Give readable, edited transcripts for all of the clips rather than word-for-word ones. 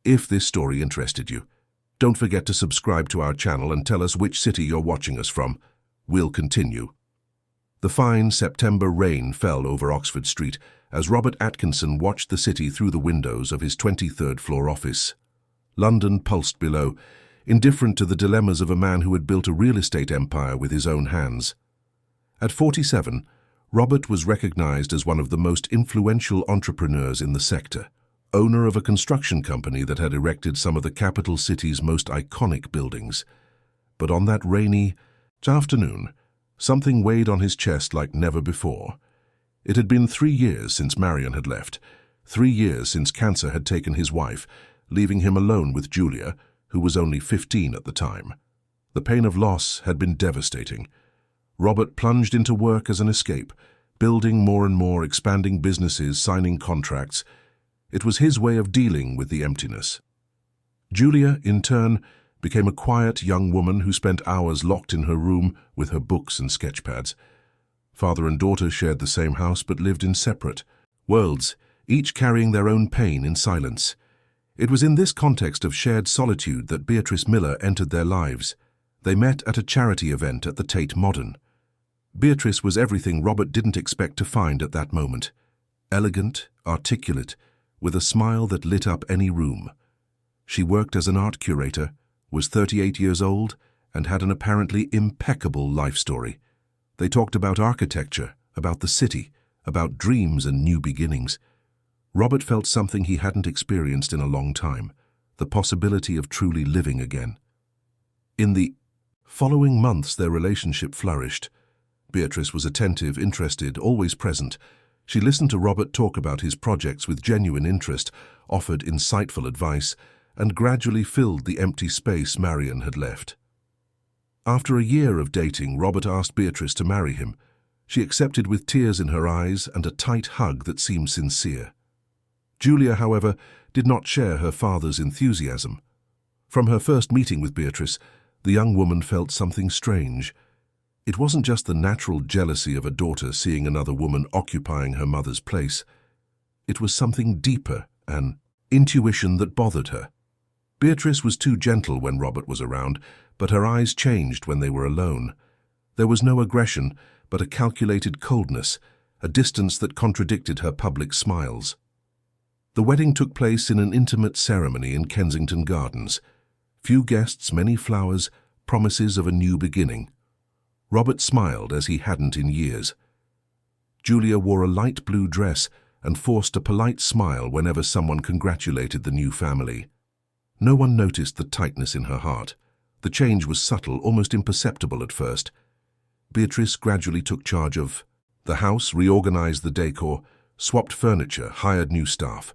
If this story interested you, don't forget to subscribe to our channel and tell us which city you're watching us from. We'll continue. The fine September rain fell over Oxford Street as Robert Atkinson watched the city through the windows of his 23rd floor office. London pulsed below, indifferent to the dilemmas of a man who had built a real estate empire with his own hands. At 47, Robert was recognized as one of the most influential entrepreneurs in the sector, owner of a construction company that had erected some of the capital city's most iconic buildings. But on that rainy afternoon, something weighed on his chest like never before. It had been 3 years since Marion had left, 3 years since cancer had taken his wife, leaving him alone with Julia, who was only 15 at the time. The pain of loss had been devastating. Robert plunged into work as an escape, building more and more, expanding businesses, signing contracts. It was his way of dealing with the emptiness. Julia, in turn, became a quiet young woman who spent hours locked in her room with her books and sketchpads. Father and daughter shared the same house but lived in separate worlds, each carrying their own pain in silence. It was in this context of shared solitude that Beatrice Miller entered their lives. They met at a charity event at the Tate Modern. Beatrice was everything Robert didn't expect to find at that moment. Elegant, articulate, with a smile that lit up any room. She worked as an art curator, was 38 years old, and had an apparently impeccable life story. They talked about architecture, about the city, about dreams and new beginnings. Robert felt something he hadn't experienced in a long time, the possibility of truly living again. In the following months, their relationship flourished. Beatrice was attentive, interested, always present. She listened to Robert talk about his projects with genuine interest, offered insightful advice, and gradually filled the empty space Marion had left. After a year of dating, Robert asked Beatrice to marry him. She accepted with tears in her eyes and a tight hug that seemed sincere. Julia, however, did not share her father's enthusiasm. From her first meeting with Beatrice, the young woman felt something strange. It wasn't just the natural jealousy of a daughter seeing another woman occupying her mother's place. It was something deeper, an intuition that bothered her. Beatrice was too gentle when Robert was around, but her eyes changed when they were alone. There was no aggression, but a calculated coldness, a distance that contradicted her public smiles. The wedding took place in an intimate ceremony in Kensington Gardens. Few guests, many flowers, promises of a new beginning. Robert smiled as he hadn't in years. Julia wore a light blue dress and forced a polite smile whenever someone congratulated the new family. No one noticed the tightness in her heart. The change was subtle, almost imperceptible at first. Beatrice gradually took charge of the house, reorganized the decor, swapped furniture, hired new staff,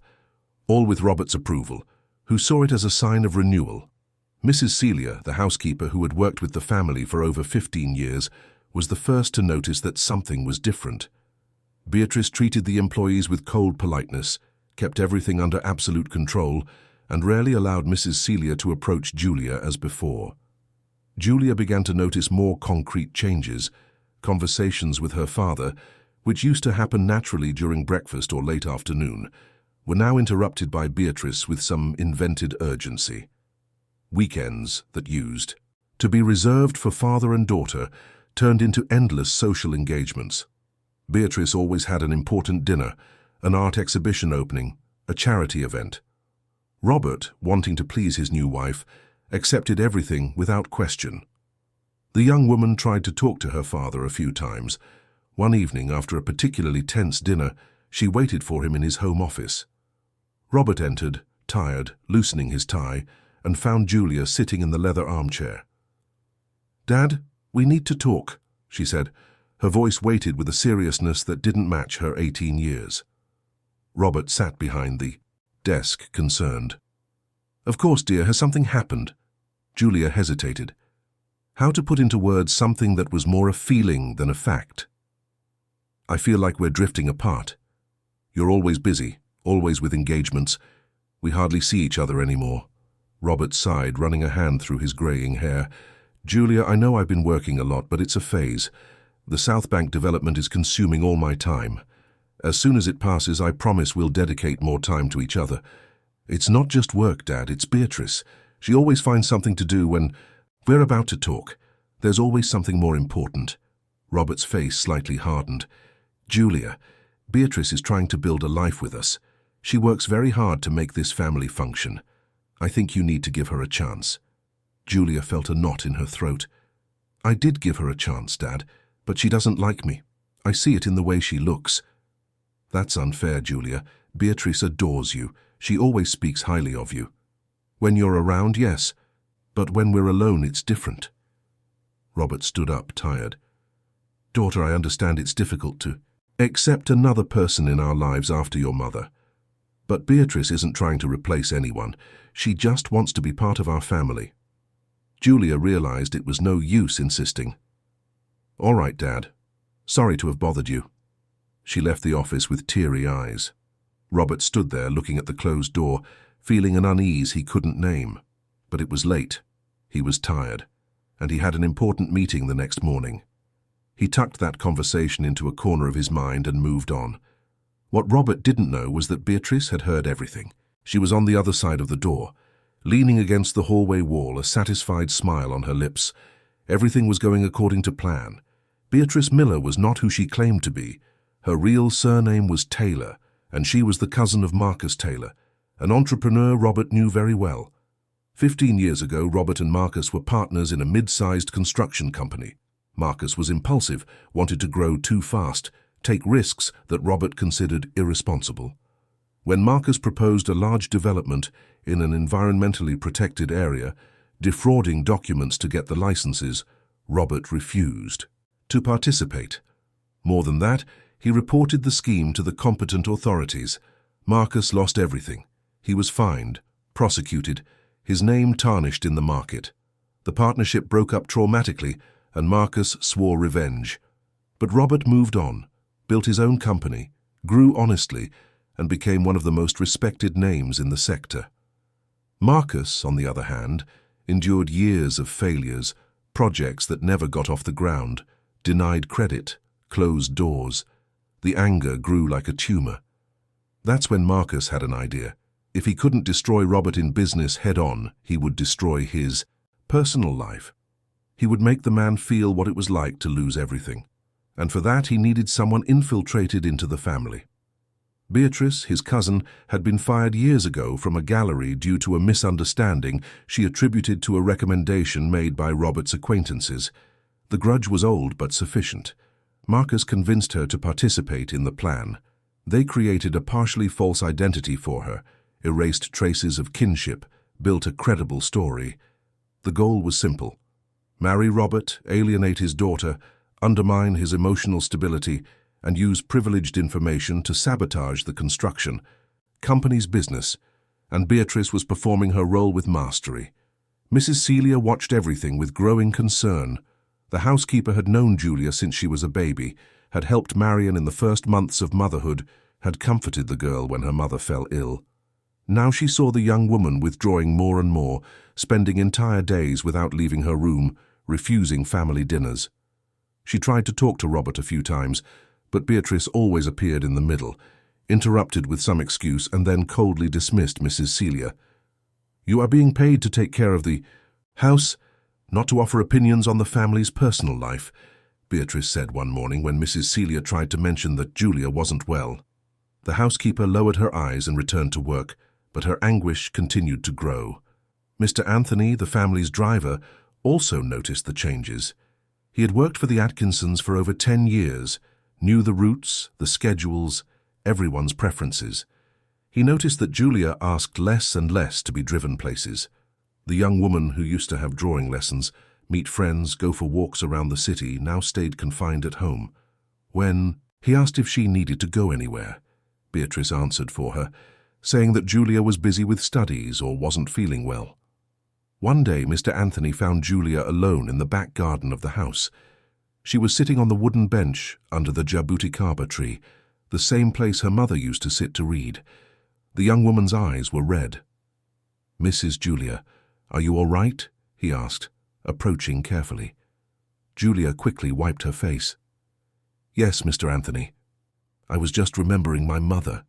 all with Robert's approval, who saw it as a sign of renewal. Mrs. Celia, the housekeeper who had worked with the family for over 15 years, was the first to notice that something was different. Beatrice treated the employees with cold politeness, kept everything under absolute control, and rarely allowed Mrs. Celia to approach Julia as before. Julia began to notice more concrete changes. Conversations with her father, which used to happen naturally during breakfast or late afternoon, were now interrupted by Beatrice with some invented urgency. Weekends that used to be reserved for father and daughter turned into endless social engagements. Beatrice always had an important dinner, an art exhibition opening, a charity event. Robert, wanting to please his new wife, accepted everything without question. The young woman tried to talk to her father a few times. One evening, after a particularly tense dinner, she waited for him in his home office. Robert entered, tired, loosening his tie, and found Julia sitting in the leather armchair. "Dad, we need to talk," she said, her voice weighted with a seriousness that didn't match her 18 years. Robert sat behind the desk, concerned. "Of course, dear, has something happened?" Julia hesitated. How to put into words something that was more a feeling than a fact? "I feel like we're drifting apart. You're always busy, always with engagements. We hardly see each other anymore." Robert sighed, running a hand through his graying hair. "Julia, I know I've been working a lot, but it's a phase. The South Bank development is consuming all my time. As soon as it passes, I promise we'll dedicate more time to each other. It's not just work, Dad, it's Beatrice. She always finds something to do when we're about to talk. There's always something more important. Robert's face slightly hardened. Julia, Beatrice is trying to build a life with us. She works very hard to make this family function. I think you need to give her a chance. Julia felt a knot in her throat. I did give her a chance, Dad, but she doesn't like me. I see it in the way she looks. That's unfair, Julia. Beatrice adores you. She always speaks highly of you. When you're around, yes, but when we're alone, it's different. Robert stood up, tired. Daughter, I understand it's difficult to accept another person in our lives after your mother. But Beatrice isn't trying to replace anyone. She just wants to be part of our family. Julia realized it was no use insisting. All right, Dad. Sorry to have bothered you. She left the office with teary eyes. Robert stood there looking at the closed door, feeling an unease he couldn't name. But it was late. He was tired, and he had an important meeting the next morning. He tucked that conversation into a corner of his mind and moved on. What Robert didn't know was that Beatrice had heard everything. She was on the other side of the door, leaning against the hallway wall, a satisfied smile on her lips. Everything was going according to plan. Beatrice Miller was not who she claimed to be. Her real surname was Taylor, and she was the cousin of Marcus Taylor, an entrepreneur Robert knew very well. 15 years ago, Robert and Marcus were partners in a mid-sized construction company. Marcus was impulsive, wanted to grow too fast, take risks that Robert considered irresponsible. When Marcus proposed a large development in an environmentally protected area, defrauding documents to get the licenses, Robert refused to participate. More than that, he reported the scheme to the competent authorities. Marcus lost everything. He was fined, prosecuted, his name tarnished in the market. The partnership broke up traumatically, and Marcus swore revenge. But Robert moved on, built his own company, grew honestly, and became one of the most respected names in the sector. Marcus, on the other hand, endured years of failures, projects that never got off the ground, denied credit, closed doors. The anger grew like a tumor. That's when Marcus had an idea. If he couldn't destroy Robert in business head-on, he would destroy his personal life. He would make the man feel what it was like to lose everything. And for that, he needed someone infiltrated into the family. Beatrice, his cousin, had been fired years ago from a gallery due to a misunderstanding she attributed to a recommendation made by Robert's acquaintances. The grudge was old but sufficient. Marcus convinced her to participate in the plan. They created a partially false identity for her, erased traces of kinship, built a credible story. The goal was simple: marry Robert, alienate his daughter, undermine his emotional stability, and use privileged information to sabotage the construction, company's business, and Beatrice was performing her role with mastery. Mrs. Celia watched everything with growing concern. The housekeeper had known Julia since she was a baby, had helped Marion in the first months of motherhood, had comforted the girl when her mother fell ill. Now she saw the young woman withdrawing more and more, spending entire days without leaving her room, refusing family dinners. She tried to talk to Robert a few times, but Beatrice always appeared in the middle, interrupted with some excuse, and then coldly dismissed Mrs. Celia. You are being paid to take care of the house, not to offer opinions on the family's personal life, Beatrice said one morning when Mrs. Celia tried to mention that Julia wasn't well. The housekeeper lowered her eyes and returned to work, but her anguish continued to grow. Mr. Anthony, the family's driver, also noticed the changes. He had worked for the Atkinsons for over 10 years, knew the routes, the schedules, everyone's preferences. He noticed that Julia asked less and less to be driven places. The young woman who used to have drawing lessons, meet friends, go for walks around the city, now stayed confined at home. When he asked if she needed to go anywhere, Beatrice answered for her, saying that Julia was busy with studies or wasn't feeling well. One day, Mr. Anthony found Julia alone in the back garden of the house. She was sitting on the wooden bench under the jabuticaba tree, the same place her mother used to sit to read. The young woman's eyes were red. "Mrs. Julia, are you all right?" he asked, approaching carefully. Julia quickly wiped her face. "Yes, Mr. Anthony. I was just remembering my mother."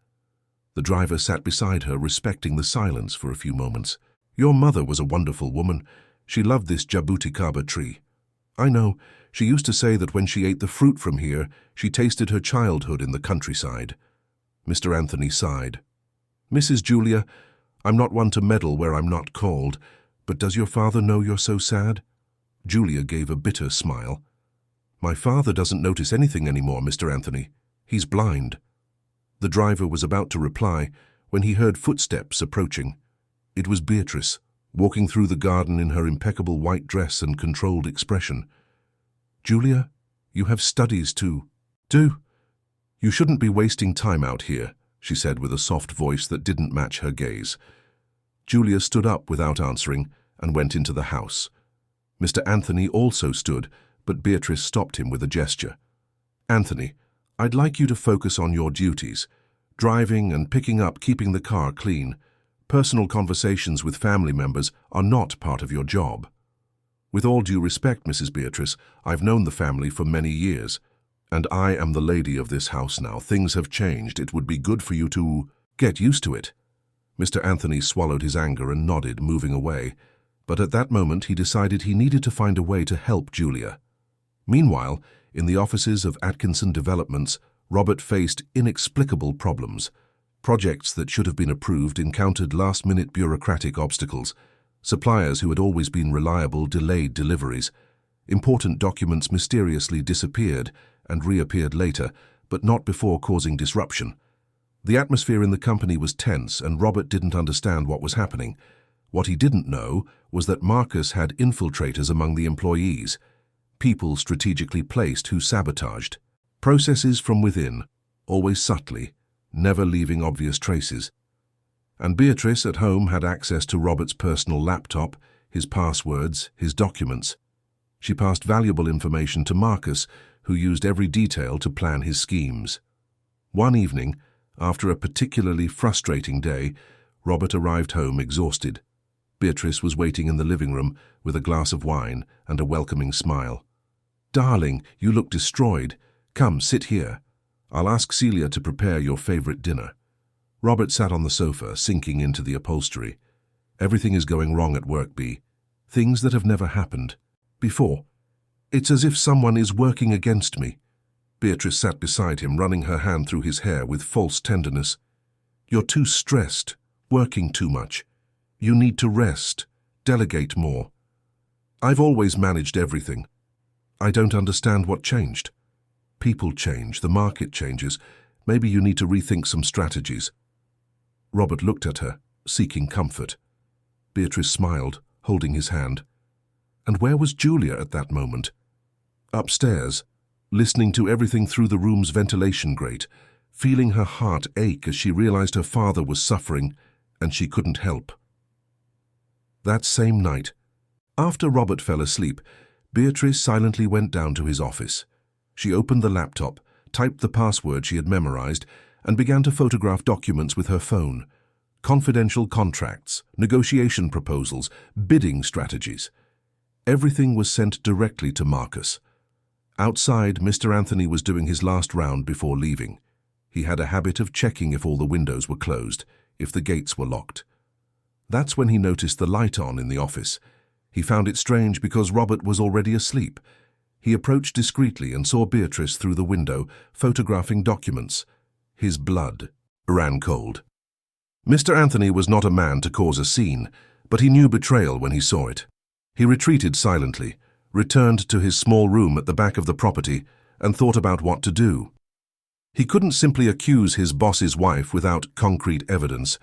The driver sat beside her, respecting the silence for a few moments. "Your mother was a wonderful woman. She loved this jabuticaba tree. I know, she used to say that when she ate the fruit from here, she tasted her childhood in the countryside." Mr. Anthony sighed. "Mrs. Julia, I'm not one to meddle where I'm not called, but does your father know you're so sad?" Julia gave a bitter smile. "My father doesn't notice anything anymore, Mr. Anthony. He's blind." The driver was about to reply when he heard footsteps approaching. It was Beatrice, walking through the garden in her impeccable white dress and controlled expression. "Julia, you have studies to do. You shouldn't be wasting time out here," she said with a soft voice that didn't match her gaze. Julia stood up without answering and went into the house. Mr. Anthony also stood, but Beatrice stopped him with a gesture. "Anthony, I'd like you to focus on your duties. Driving and picking up, keeping the car clean. Personal conversations with family members are not part of your job." "With all due respect, Mrs. Beatrice, I've known the family for many years, and I am the lady of this house now. Things have changed. It would be good for you to get used to it." Mr. Anthony swallowed his anger and nodded, moving away. But at that moment he decided he needed to find a way to help Julia. Meanwhile, in the offices of Atkinson Developments, Robert faced inexplicable problems. Projects that should have been approved encountered last-minute bureaucratic obstacles. Suppliers who had always been reliable delayed deliveries. Important documents mysteriously disappeared and reappeared later, but not before causing disruption. The atmosphere in the company was tense, and Robert didn't understand what was happening. What he didn't know was that Marcus had infiltrators among the employees, people strategically placed who sabotaged. Processes from within, always subtly, never leaving obvious traces. And Beatrice at home had access to Robert's personal laptop, his passwords, his documents. She passed valuable information to Marcus, who used every detail to plan his schemes. One evening, after a particularly frustrating day, Robert arrived home exhausted. Beatrice was waiting in the living room with a glass of wine and a welcoming smile. "Darling, you look destroyed. Come, sit here. I'll ask Celia to prepare your favorite dinner." Robert sat on the sofa, sinking into the upholstery. "Everything is going wrong at work, Bea. Things that have never happened before. It's as if someone is working against me." Beatrice sat beside him, running her hand through his hair with false tenderness. "You're too stressed, working too much. You need to rest, delegate more. I've always managed everything. I don't understand what changed. People change, the market changes. Maybe you need to rethink some strategies." Robert looked at her, seeking comfort. Beatrice smiled, holding his hand. And where was Julia at that moment? Upstairs, listening to everything through the room's ventilation grate, feeling her heart ache as she realized her father was suffering and she couldn't help. That same night, after Robert fell asleep, Beatrice silently went down to his office. She opened the laptop, typed the password she had memorized, and began to photograph documents with her phone. Confidential contracts, negotiation proposals, bidding strategies. Everything was sent directly to Marcus. Outside, Mr. Anthony was doing his last round before leaving. He had a habit of checking if all the windows were closed, if the gates were locked. That's when he noticed the light on in the office. He found it strange because Robert was already asleep. He approached discreetly and saw Beatrice through the window, photographing documents. His blood ran cold. Mr. Anthony was not a man to cause a scene, but he knew betrayal when he saw it. He retreated silently, returned to his small room at the back of the property, and thought about what to do. He couldn't simply accuse his boss's wife without concrete evidence,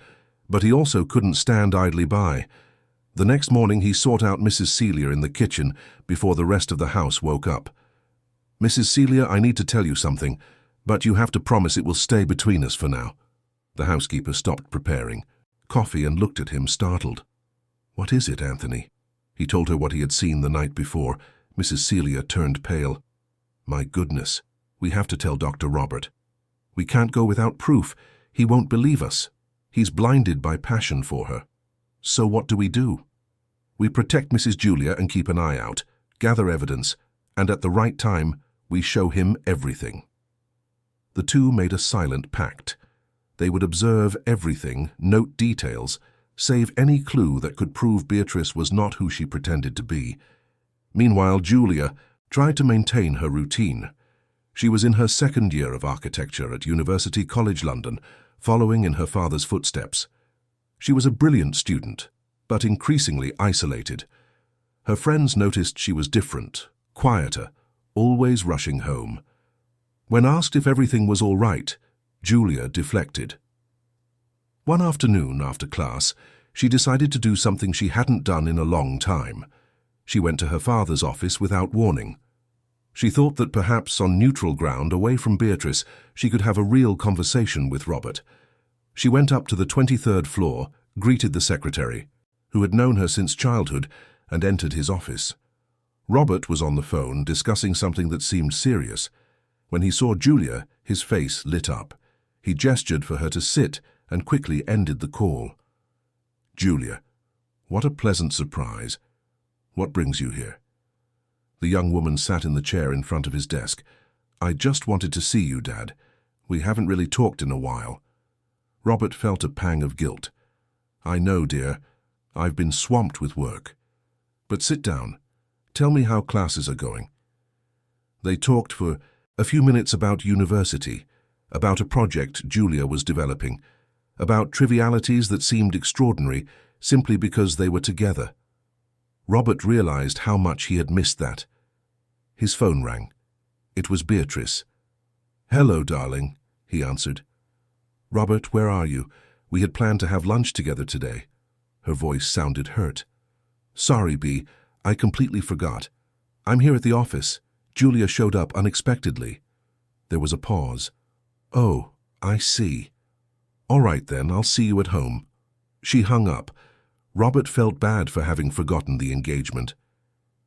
but he also couldn't stand idly by. The next morning he sought out Mrs. Celia in the kitchen before the rest of the house woke up. "Mrs. Celia, I need to tell you something, but you have to promise it will stay between us for now." The housekeeper stopped preparing coffee and looked at him, startled. "What is it, Anthony?" He told her what he had seen the night before. Mrs. Celia turned pale. "My goodness, we have to tell Dr. Robert. We can't go without proof. He won't believe us. He's blinded by passion for her. So what do we do? We protect Mrs. Julia and keep an eye out, gather evidence, and at the right time, we show him everything." The two made a silent pact. They would observe everything, note details, save any clue that could prove Beatrice was not who she pretended to be. Meanwhile, Julia tried to maintain her routine. She was in her second year of architecture at University College London, following in her father's footsteps. She was a brilliant student, but increasingly isolated. Her friends noticed she was different, quieter, always rushing home. When asked if everything was all right, Julia deflected. One afternoon after class, she decided to do something she hadn't done in a long time. She went to her father's office without warning. She thought that perhaps on neutral ground, away from Beatrice, she could have a real conversation with Robert. She went up to the 23rd floor, greeted the secretary, who had known her since childhood, and entered his office. Robert was on the phone discussing something that seemed serious. When he saw Julia, his face lit up. He gestured for her to sit and quickly ended the call. "Julia, what a pleasant surprise. What brings you here?" The young woman sat in the chair in front of his desk. "I just wanted to see you, Dad. We haven't really talked in a while." Robert felt a pang of guilt. "I know, dear. I've been swamped with work. But sit down. Tell me how classes are going." They talked for a few minutes about university, about a project Julia was developing, about trivialities that seemed extraordinary simply because they were together. Robert realized how much he had missed that. His phone rang. It was Beatrice. "Hello, darling," he answered. "Robert, where are you? We had planned to have lunch together today." Her voice sounded hurt. "Sorry, Bea, I completely forgot. I'm here at the office. Julia showed up unexpectedly." There was a pause. "Oh, I see. All right then, I'll see you at home." She hung up. Robert felt bad for having forgotten the engagement.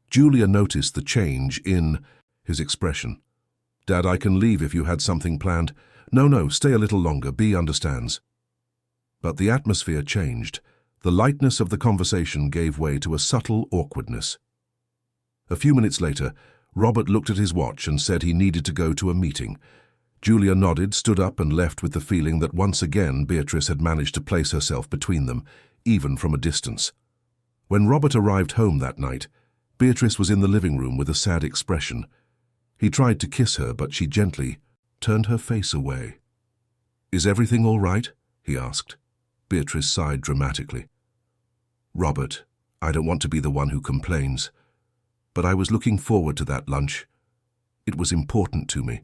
Julia noticed the change in his expression. "Dad, I can leave if you had something planned." No, stay a little longer. Bea understands." But the atmosphere changed. The lightness of the conversation gave way to a subtle awkwardness. A few minutes later, Robert looked at his watch and said he needed to go to a meeting. Julia nodded, stood up and left with the feeling that once again Beatrice had managed to place herself between them, even from a distance. When Robert arrived home that night, Beatrice was in the living room with a sad expression. He tried to kiss her, but she gently turned her face away. "Is everything all right?" he asked. Beatrice sighed dramatically. "Robert, I don't want to be the one who complains, but I was looking forward to that lunch. It was important to me."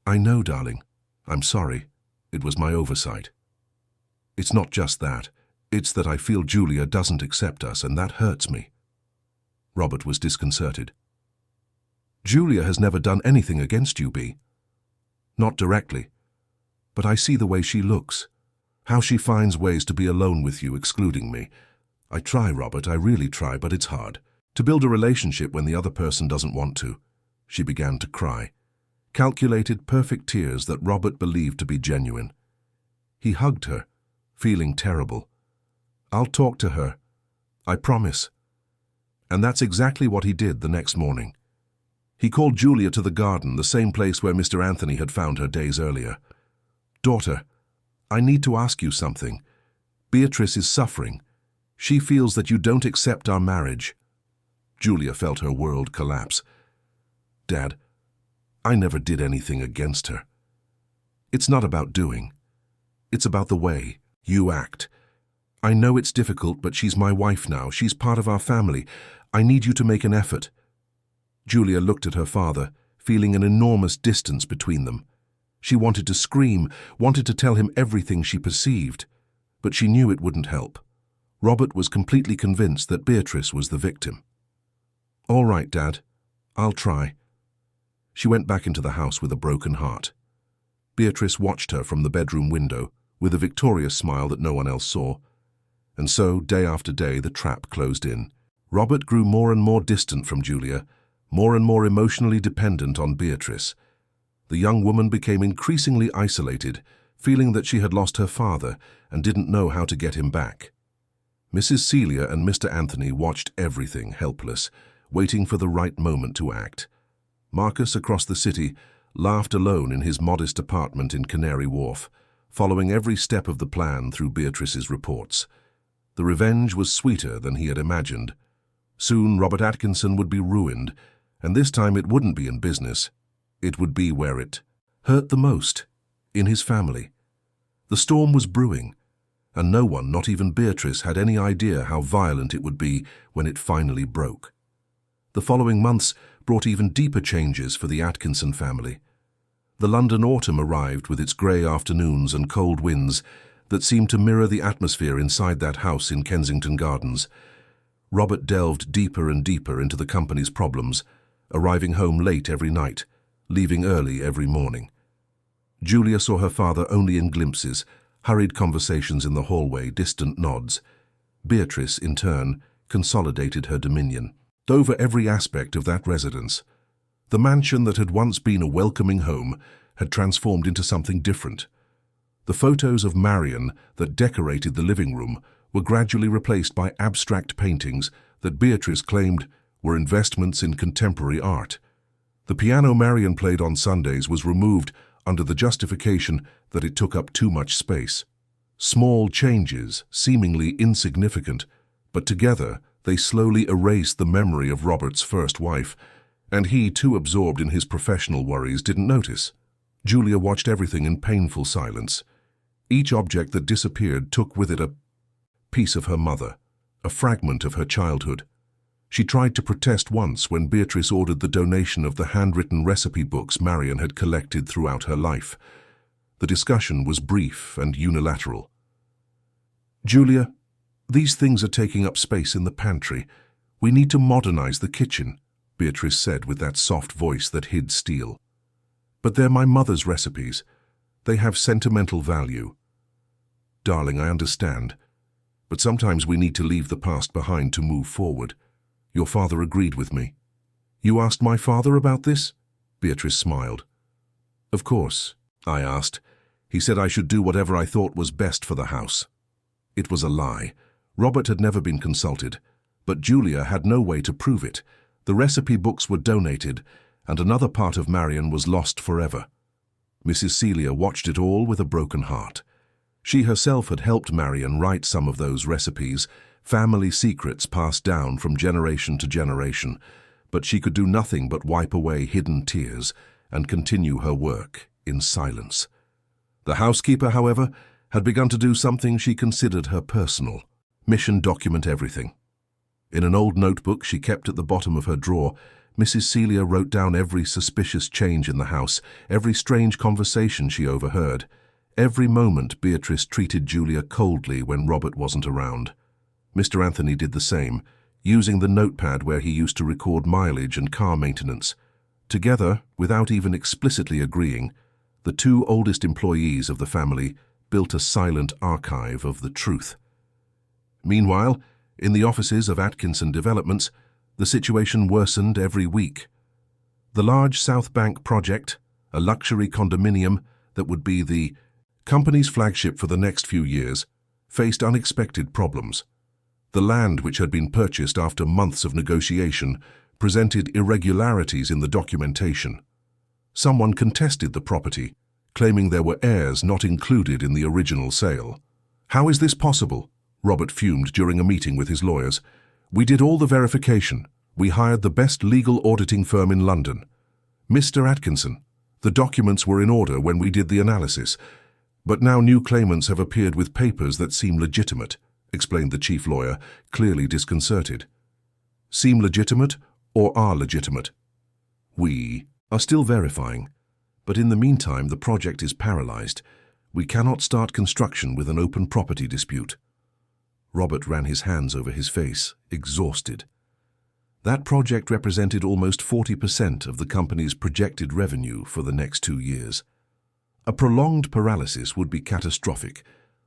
"I know, darling. I'm sorry. It was my oversight." "It's not just that. It's that I feel Julia doesn't accept us, and that hurts me." Robert was disconcerted. "Julia has never done anything against you, Bea." "Not directly. But I see the way she looks, how she finds ways to be alone with you, excluding me. I try, Robert, I really try, but it's hard to build a relationship when the other person doesn't want to." She began to cry. Calculated, perfect tears that Robert believed to be genuine. He hugged her, feeling terrible. "I'll talk to her. I promise." And that's exactly what he did the next morning. He called Julia to the garden, the same place where Mr. Anthony had found her days earlier. "Daughter, I need to ask you something. Beatrice is suffering. She feels that you don't accept our marriage." Julia felt her world collapse. "Dad, I never did anything against her. It's not about doing. It's about the way you act. I know it's difficult, but she's my wife now. She's part of our family. I need you to make an effort." Julia looked at her father, feeling an enormous distance between them. She wanted to scream, wanted to tell him everything she perceived, but she knew it wouldn't help. Robert was completely convinced that Beatrice was the victim. "All right, Dad. I'll try." She went back into the house with a broken heart. Beatrice watched her from the bedroom window with a victorious smile that no one else saw. And so, day after day, the trap closed in. Robert grew more and more distant from Julia, more and more emotionally dependent on Beatrice. The young woman became increasingly isolated, feeling that she had lost her father and didn't know how to get him back. Mrs. Celia and Mr. Anthony watched everything, helpless, waiting for the right moment to act. Marcus, across the city, laughed alone in his modest apartment in Canary Wharf, following every step of the plan through Beatrice's reports. The revenge was sweeter than he had imagined. Soon Robert Atkinson would be ruined, and this time it wouldn't be in business. It would be where it hurt the most, in his family. The storm was brewing, and no one, not even Beatrice, had any idea how violent it would be when it finally broke. The following months brought even deeper changes for the Atkinson family. The London autumn arrived with its grey afternoons and cold winds that seemed to mirror the atmosphere inside that house in Kensington Gardens. Robert delved deeper and deeper into the company's problems, arriving home late every night, leaving early every morning. Julia saw her father only in glimpses, hurried conversations in the hallway, distant nods. Beatrice, in turn, consolidated her dominion over every aspect of that residence. The mansion that had once been a welcoming home had transformed into something different. The photos of Marion that decorated the living room were gradually replaced by abstract paintings that Beatrice claimed were investments in contemporary art. The piano Marion played on Sundays was removed under the justification that it took up too much space. Small changes, seemingly insignificant, but together they slowly erased the memory of Robert's first wife, and he, too absorbed in his professional worries, didn't notice. Julia watched everything in painful silence. Each object that disappeared took with it a piece of her mother, a fragment of her childhood. She tried to protest once when Beatrice ordered the donation of the handwritten recipe books Marion had collected throughout her life. The discussion was brief and unilateral. "Julia, these things are taking up space in the pantry. We need to modernize the kitchen," Beatrice said with that soft voice that hid steel. "But they're my mother's recipes. They have sentimental value." "Darling, I understand. But sometimes we need to leave the past behind to move forward. Your father agreed with me." "You asked my father about this?" Beatrice smiled. "Of course, I asked. He said I should do whatever I thought was best for the house." It was a lie. Robert had never been consulted, but Julia had no way to prove it. The recipe books were donated, and another part of Marion was lost forever. Mrs. Celia watched it all with a broken heart. She herself had helped Marion write some of those recipes, family secrets passed down from generation to generation, but she could do nothing but wipe away hidden tears and continue her work in silence. The housekeeper, however, had begun to do something she considered her personal mission: document everything. In an old notebook she kept at the bottom of her drawer, Mrs. Celia wrote down every suspicious change in the house, every strange conversation she overheard. Every moment Beatrice treated Julia coldly when Robert wasn't around. Mr. Anthony did the same, using the notepad where he used to record mileage and car maintenance. Together, without even explicitly agreeing, the two oldest employees of the family built a silent archive of the truth. Meanwhile, in the offices of Atkinson Developments, the situation worsened every week. The large South Bank project, a luxury condominium that would be the company's flagship for the next few years, faced unexpected problems. The land, which had been purchased after months of negotiation, presented irregularities in the documentation. Someone contested the property, claiming there were heirs not included in the original sale. "How is this possible?" Robert fumed during a meeting with his lawyers. "We did all the verification. We hired the best legal auditing firm in London. Mr. Atkinson, the documents were in order when we did the analysis. But now new claimants have appeared with papers that seem legitimate," explained the chief lawyer, clearly disconcerted. "Seem legitimate or are legitimate?" "We are still verifying, but in the meantime the project is paralyzed. We cannot start construction with an open property dispute." Robert ran his hands over his face, exhausted. That project represented almost 40% of the company's projected revenue for the next 2 years. A prolonged paralysis would be catastrophic.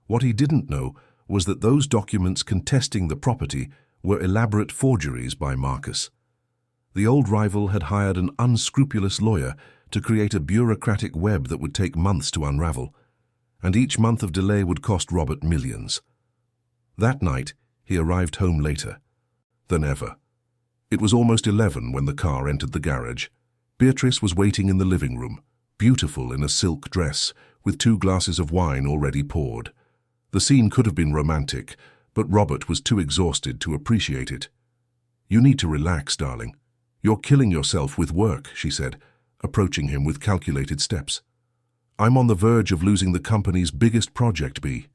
What he didn't know was that those documents contesting the property were elaborate forgeries by Marcus. The old rival had hired an unscrupulous lawyer to create a bureaucratic web that would take months to unravel, and each month of delay would cost Robert millions. That night, he arrived home later than ever. It was almost 11 when the car entered the garage. Beatrice was waiting in the living room, beautiful in a silk dress, with 2 glasses of wine already poured. The scene could have been romantic, but Robert was too exhausted to appreciate it. "You need to relax, darling. You're killing yourself with work," she said, approaching him with calculated steps. "I'm on the verge of losing the company's biggest project, B.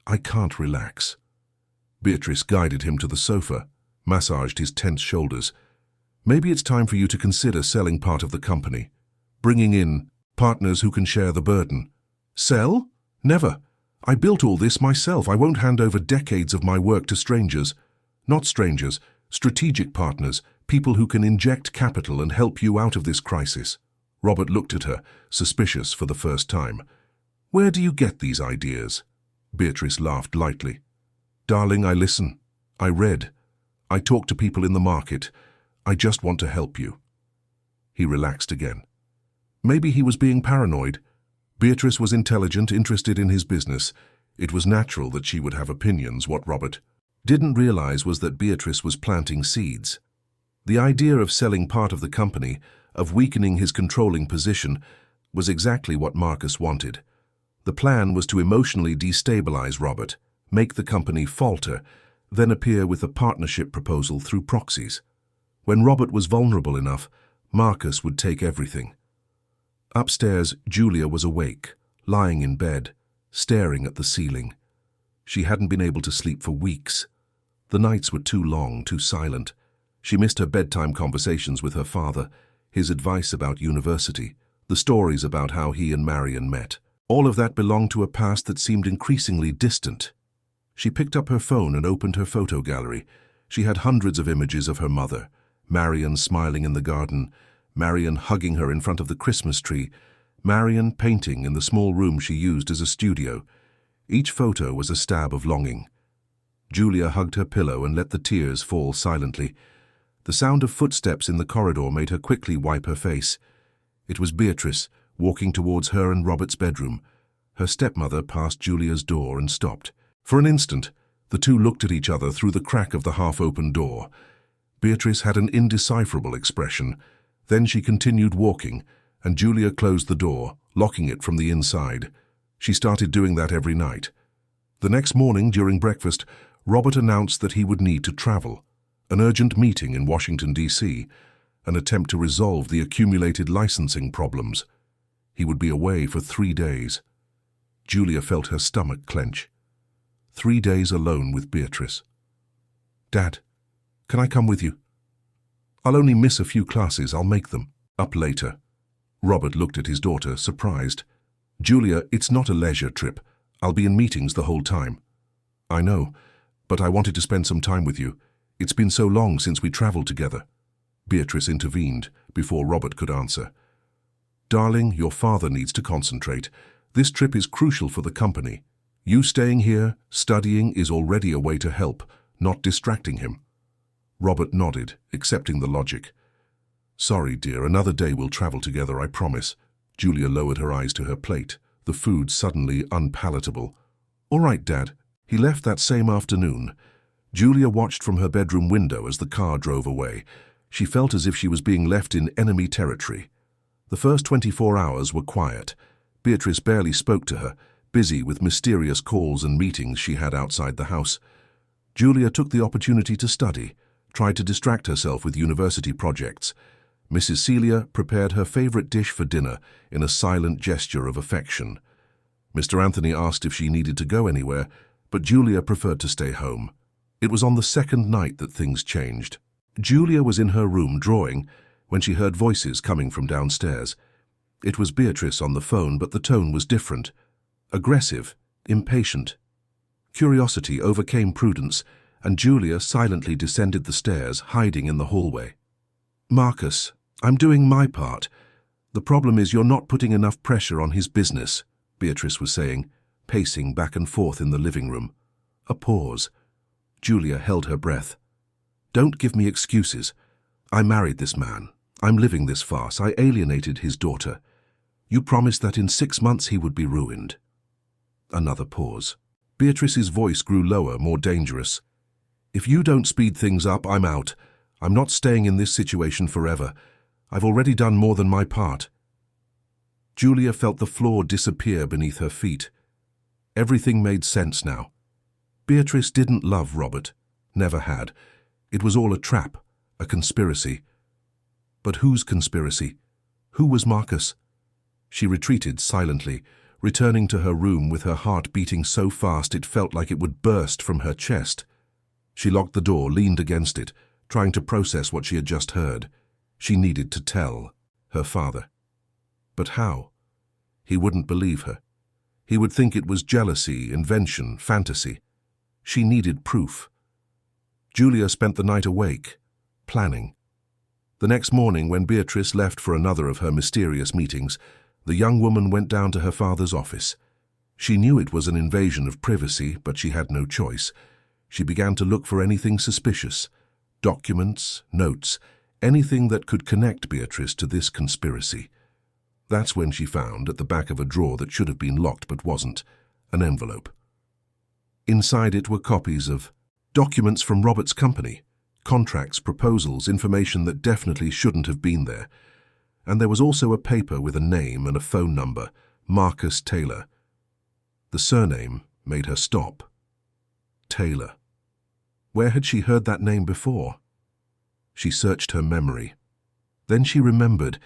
I can't relax." Beatrice guided him to the sofa, massaged his tense shoulders. "Maybe it's time for you to consider selling part of the company, bringing in partners who can share the burden." "Sell? Never. I built all this myself. I won't hand over decades of my work to strangers." "Not strangers, strategic partners, people who can inject capital and help you out of this crisis." Robert looked at her, suspicious for the first time. "Where do you get these ideas?" Beatrice laughed lightly. "Darling, I listen. I read. I talk to people in the market. I just want to help you." He relaxed again. Maybe he was being paranoid. Beatrice was intelligent, interested in his business. It was natural that she would have opinions. What Robert didn't realize was that Beatrice was planting seeds. The idea of selling part of the company, of weakening his controlling position, was exactly what Marcus wanted. The plan was to emotionally destabilize Robert, make the company falter, then appear with a partnership proposal through proxies. When Robert was vulnerable enough, Marcus would take everything. Upstairs, Julia was awake, lying in bed, staring at the ceiling. She hadn't been able to sleep for weeks. The nights were too long, too silent. She missed her bedtime conversations with her father, his advice about university, the stories about how he and Marion met. All of that belonged to a past that seemed increasingly distant. She picked up her phone and opened her photo gallery. She had hundreds of images of her mother, Marion smiling in the garden, Marion hugging her in front of the Christmas tree, Marion painting in the small room she used as a studio. Each photo was a stab of longing. Julia hugged her pillow and let the tears fall silently. The sound of footsteps in the corridor made her quickly wipe her face. It was Beatrice, walking towards her and Robert's bedroom. Her stepmother passed Julia's door and stopped. For an instant, the two looked at each other through the crack of the half-open door. Beatrice had an indecipherable expression. Then she continued walking, and Julia closed the door, locking it from the inside. She started doing that every night. The next morning, during breakfast, Robert announced that he would need to travel. An urgent meeting in Washington, D.C., an attempt to resolve the accumulated licensing problems. He would be away for 3 days. Julia felt her stomach clench. 3 days alone with Beatrice. "Dad, can I come with you?" "I'll only miss a few classes. I'll make them up later." Robert looked at his daughter, surprised. "Julia, it's not a leisure trip. I'll be in meetings the whole time." "I know, but I wanted to spend some time with you. It's been so long since we traveled together." Beatrice intervened before Robert could answer. "Darling, your father needs to concentrate. This trip is crucial for the company. You staying here, studying, is already a way to help, not distracting him." Robert nodded, accepting the logic. "Sorry, dear, another day we'll travel together, I promise." Julia lowered her eyes to her plate, the food suddenly unpalatable. "All right, Dad." He left that same afternoon. Julia watched from her bedroom window as the car drove away. She felt as if she was being left in enemy territory. The first 24 hours were quiet. Beatrice barely spoke to her, busy with mysterious calls and meetings she had outside the house. Julia took the opportunity to study, tried to distract herself with university projects. Mrs. Celia prepared her favorite dish for dinner in a silent gesture of affection. Mr. Anthony asked if she needed to go anywhere, but Julia preferred to stay home. It was on the second night that things changed. Julia was in her room drawing when she heard voices coming from downstairs. It was Beatrice on the phone, but the tone was different. Aggressive, impatient. Curiosity overcame prudence, and Julia silently descended the stairs, hiding in the hallway. "Marcus, I'm doing my part. The problem is you're not putting enough pressure on his business," Beatrice was saying, pacing back and forth in the living room. A pause. Julia held her breath. "Don't give me excuses. I married this man. I'm living this farce. I alienated his daughter. You promised that in 6 months he would be ruined." Another pause. Beatrice's voice grew lower, more dangerous. "If you don't speed things up, I'm out. I'm not staying in this situation forever. I've already done more than my part." Julia felt the floor disappear beneath her feet. Everything made sense now. Beatrice didn't love Robert, never had. It was all a trap, a conspiracy. But whose conspiracy? Who was Marcus? She retreated silently, returning to her room with her heart beating so fast it felt like it would burst from her chest. She locked the door, leaned against it, trying to process what she had just heard. She needed to tell her father. But how? He wouldn't believe her. He would think it was jealousy, invention, fantasy. She needed proof. Julia spent the night awake, planning. The next morning, when Beatrice left for another of her mysterious meetings, the young woman went down to her father's office. She knew it was an invasion of privacy, but she had no choice. She began to look for anything suspicious, documents, notes, anything that could connect Beatrice to this conspiracy. That's when she found, at the back of a drawer that should have been locked but wasn't, an envelope. Inside it were copies of documents from Robert's company, contracts, proposals, information that definitely shouldn't have been there. And there was also a paper with a name and a phone number, Marcus Taylor. The surname made her stop. Taylor. Where had she heard that name before? She searched her memory. Then she remembered.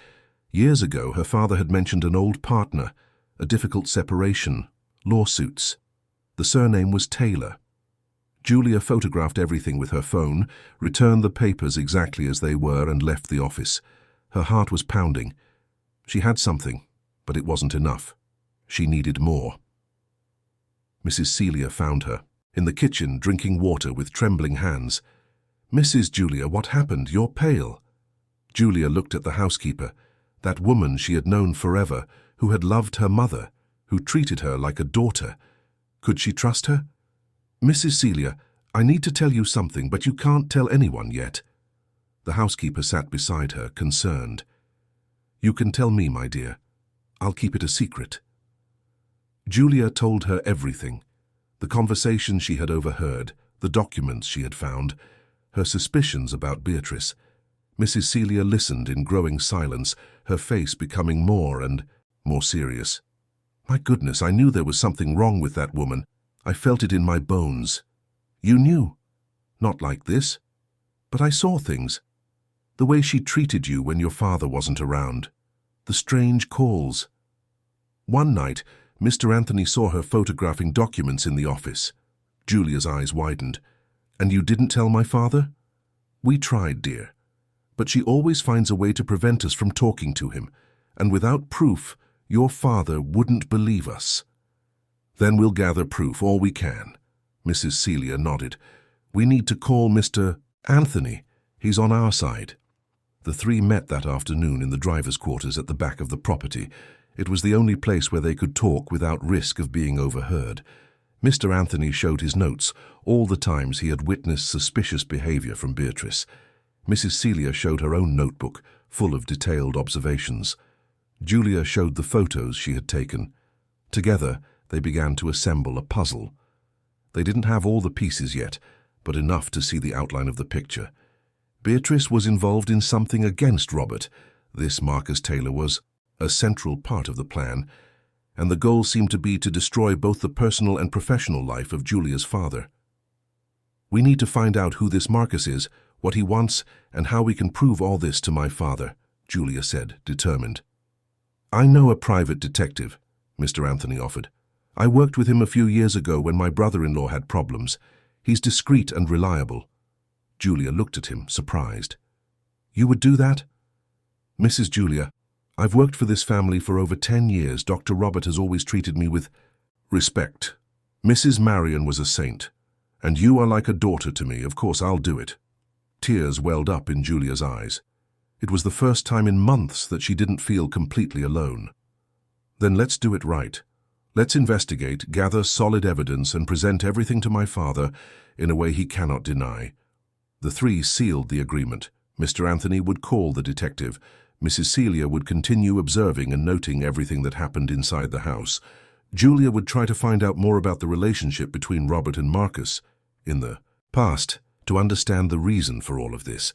Years ago, her father had mentioned an old partner, a difficult separation, lawsuits. The surname was Taylor. Julia photographed everything with her phone, returned the papers exactly as they were, and left the office. Her heart was pounding. She had something, but it wasn't enough. She needed more. Mrs. Celia found her, in the kitchen, drinking water with trembling hands. "Mrs. Julia, what happened? You're pale." Julia looked at the housekeeper, that woman she had known forever, who had loved her mother, who treated her like a daughter. Could she trust her? "Mrs. Celia, I need to tell you something, but you can't tell anyone yet." The housekeeper sat beside her, concerned. "You can tell me, my dear. I'll keep it a secret." Julia told her everything. The conversations she had overheard, the documents she had found, her suspicions about Beatrice. Mrs. Celia listened in growing silence, her face becoming more and more serious. "My goodness, I knew there was something wrong with that woman. I felt it in my bones." "You knew?" "Not like this. But I saw things. The way she treated you when your father wasn't around. The strange calls. One night, Mr. Anthony saw her photographing documents in the office." Julia's eyes widened. "And you didn't tell my father?" "We tried, dear. But she always finds a way to prevent us from talking to him. And without proof, your father wouldn't believe us." "Then we'll gather proof, all we can." Mrs. Celia nodded. "We need to call Mr. Anthony. He's on our side." The three met that afternoon in the driver's quarters at the back of the property. It was the only place where they could talk without risk of being overheard. Mr. Anthony showed his notes, all the times he had witnessed suspicious behavior from Beatrice. Mrs. Celia showed her own notebook, full of detailed observations. Julia showed the photos she had taken. Together, they began to assemble a puzzle. They didn't have all the pieces yet, but enough to see the outline of the picture. Beatrice was involved in something against Robert. This Marcus Taylor was a central part of the plan, and the goal seemed to be to destroy both the personal and professional life of Julia's father. "We need to find out who this Marcus is, what he wants, and how we can prove all this to my father," Julia said, determined. "I know a private detective," Mr. Anthony offered. "I worked with him a few years ago when my brother-in-law had problems. He's discreet and reliable." Julia looked at him, surprised. "You would do that?" "Mrs. Julia, I've worked for this family for over 10 years. Dr. Robert has always treated me with respect. Mrs. Marion was a saint, and you are like a daughter to me. Of course, I'll do it." Tears welled up in Julia's eyes. It was the first time in months that she didn't feel completely alone. "Then let's do it right. Let's investigate, gather solid evidence, and present everything to my father in a way he cannot deny." The three sealed the agreement. Mr. Anthony would call the detective. Mrs. Celia would continue observing and noting everything that happened inside the house. Julia would try to find out more about the relationship between Robert and Marcus in the past, to understand the reason for all of this.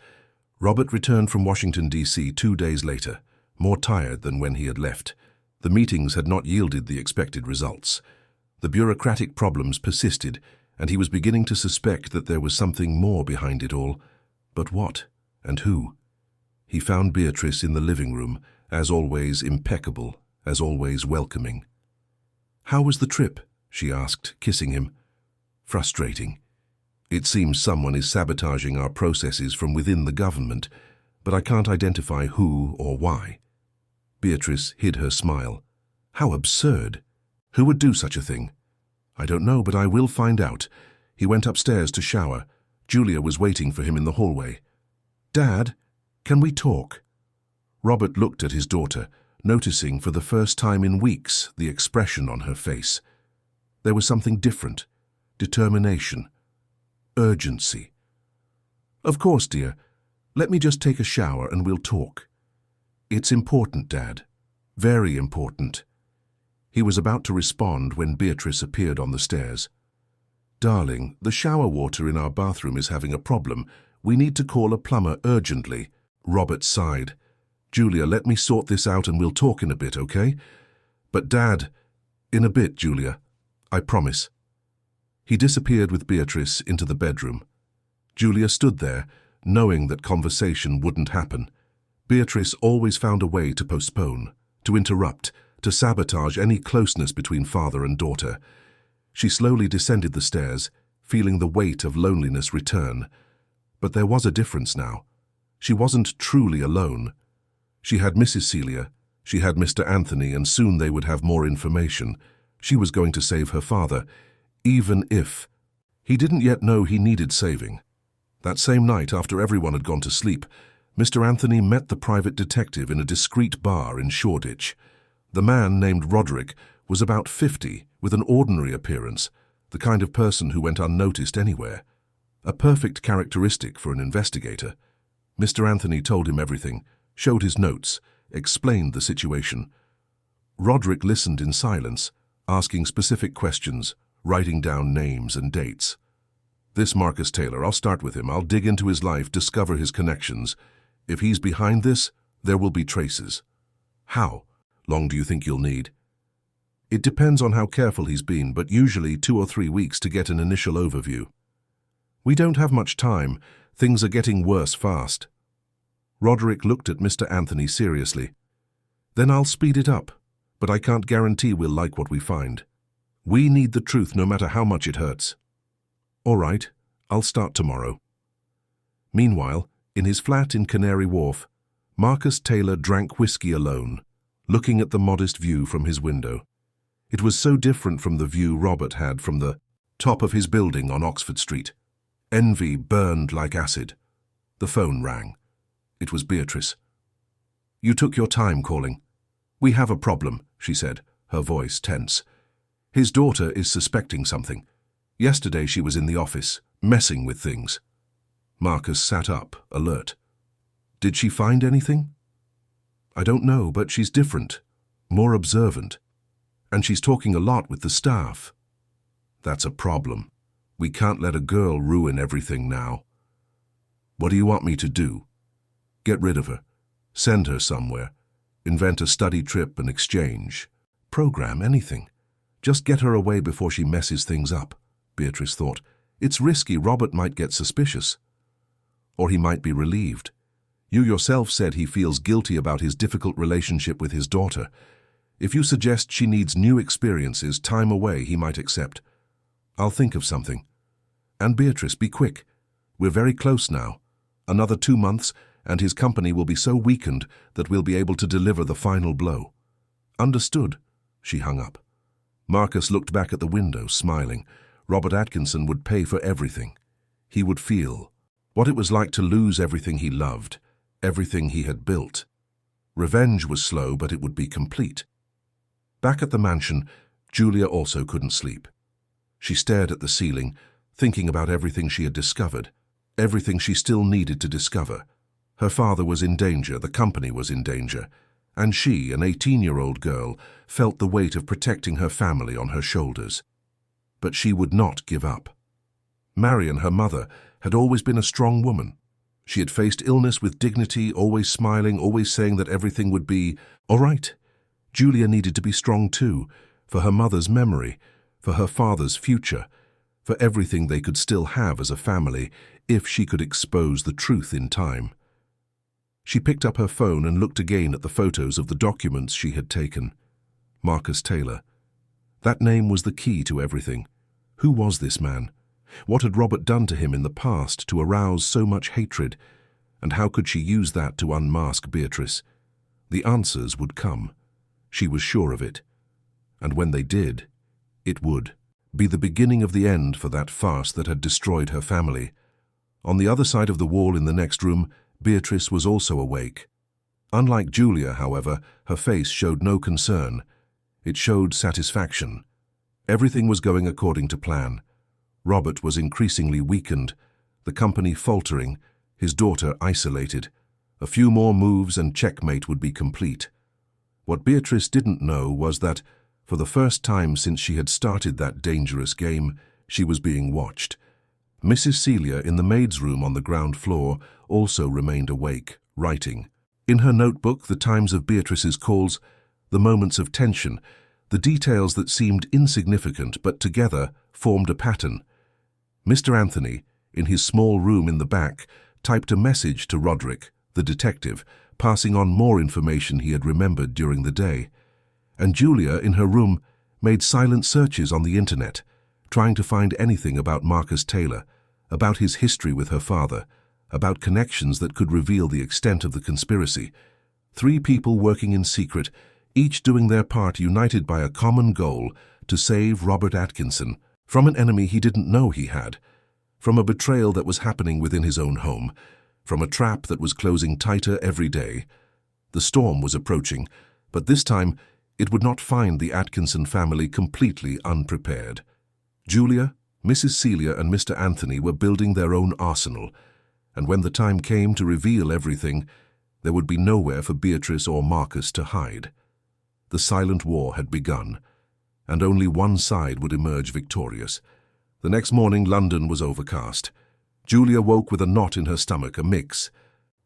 Robert returned from Washington, D.C. 2 days later, more tired than when he had left. The meetings had not yielded the expected results. The bureaucratic problems persisted, and he was beginning to suspect that there was something more behind it all. But what? And who? He found Beatrice in the living room, as always impeccable, as always welcoming. "How was the trip?" she asked, kissing him. "Frustrating. It seems someone is sabotaging our processes from within the government, but I can't identify who or why." Beatrice hid her smile. "How absurd! Who would do such a thing?" "I don't know, but I will find out." He went upstairs to shower. Julia was waiting for him in the hallway. "Dad, can we talk?" Robert looked at his daughter, noticing for the first time in weeks the expression on her face. There was something different. Determination. Urgency. "Of course, dear. Let me just take a shower and we'll talk." "It's important, Dad. Very important." He was about to respond when Beatrice appeared on the stairs. "Darling, the shower water in our bathroom is having a problem. We need to call a plumber urgently." Robert sighed. "Julia, let me sort this out and we'll talk in a bit, okay?" "But Dad..." "In a bit, Julia. I promise." He disappeared with Beatrice into the bedroom. Julia stood there, knowing that conversation wouldn't happen. Beatrice always found a way to postpone, to interrupt, to sabotage any closeness between father and daughter. She slowly descended the stairs, feeling the weight of loneliness return. But there was a difference now. She wasn't truly alone. She had Mrs. Celia, she had Mr. Anthony, and soon they would have more information. She was going to save her father, even if... He didn't yet know he needed saving. That same night, after everyone had gone to sleep, Mr. Anthony met the private detective in a discreet bar in Shoreditch. The man, named Roderick, was about 50, with an ordinary appearance, the kind of person who went unnoticed anywhere. A perfect characteristic for an investigator. Mr. Anthony told him everything, showed his notes, explained the situation. Roderick listened in silence, asking specific questions, writing down names and dates. "This Marcus Taylor, I'll start with him. I'll dig into his life, discover his connections. If he's behind this, there will be traces." "How long do you think you'll need?" "It depends on how careful he's been, but usually 2 or 3 weeks to get an initial overview." "We don't have much time. Things are getting worse fast." Roderick looked at Mr. Anthony seriously. "Then I'll speed it up, but I can't guarantee we'll like what we find. We need the truth no matter how much it hurts." "All right, I'll start tomorrow." Meanwhile, in his flat in Canary Wharf, Marcus Taylor drank whiskey alone, looking at the modest view from his window. It was so different from the view Robert had from the top of his building on Oxford Street. Envy burned like acid. The phone rang. It was Beatrice. "You took your time calling." "We have a problem," she said, her voice tense. "His daughter is suspecting something. Yesterday she was in the office, messing with things." Marcus sat up, alert. "Did she find anything?" "I don't know, but she's different, more observant. And she's talking a lot with the staff." "That's a problem. We can't let a girl ruin everything now." "What do you want me to do?" "Get rid of her. Send her somewhere. Invent a study trip, an exchange. Program, anything. Just get her away before she messes things up," Beatrice thought. "It's risky. Robert might get suspicious. Or he might be relieved. You yourself said he feels guilty about his difficult relationship with his daughter. If you suggest she needs new experiences, time away, he might accept. I'll think of something. And Beatrice, be quick. We're very close now. Another 2 months, and his company will be so weakened that we'll be able to deliver the final blow." "Understood." She hung up. Marcus looked back at the window, smiling. Robert Atkinson would pay for everything. He would feel what it was like to lose everything he loved, everything he had built. Revenge was slow, but it would be complete. Back at the mansion, Julia also couldn't sleep. She stared at the ceiling, thinking about everything she had discovered, everything she still needed to discover. Her father was in danger, the company was in danger, and she, an 18-year-old girl, felt the weight of protecting her family on her shoulders. But she would not give up. Marion, her mother, had always been a strong woman. She had faced illness with dignity, always smiling, always saying that everything would be all right. Julia needed to be strong too, for her mother's memory, for her father's future, for everything they could still have as a family if she could expose the truth in time. She picked up her phone and looked again at the photos of the documents she had taken. Marcus Taylor. That name was the key to everything. Who was this man? What had Robert done to him in the past to arouse so much hatred? And how could she use that to unmask Beatrice? The answers would come. She was sure of it. And when they did, it would be the beginning of the end for that farce that had destroyed her family. On the other side of the wall in the next room, Beatrice was also awake. Unlike Julia, however, her face showed no concern. It showed satisfaction. Everything was going according to plan. Robert was increasingly weakened, the company faltering, his daughter isolated. A few more moves and checkmate would be complete. What Beatrice didn't know was that, for the first time since she had started that dangerous game, she was being watched. Mrs. Celia, in the maid's room on the ground floor, also remained awake, writing. In her notebook, the times of Beatrice's calls, the moments of tension, the details that seemed insignificant but together formed a pattern. Mr. Anthony, in his small room in the back, typed a message to Roderick, the detective, passing on more information he had remembered during the day. And Julia, in her room, made silent searches on the internet, trying to find anything about Marcus Taylor, about his history with her father, about connections that could reveal the extent of the conspiracy. 3 people working in secret, each doing their part, united by a common goal to save Robert Atkinson from an enemy he didn't know he had, from a betrayal that was happening within his own home, from a trap that was closing tighter every day. The storm was approaching, but this time it would not find the Atkinson family completely unprepared. Julia, Mrs. Celia, and Mr. Anthony were building their own arsenal, and when the time came to reveal everything, there would be nowhere for Beatrice or Marcus to hide. The silent war had begun, and only one side would emerge victorious. The next morning, London was overcast. Julia woke with a knot in her stomach, a mix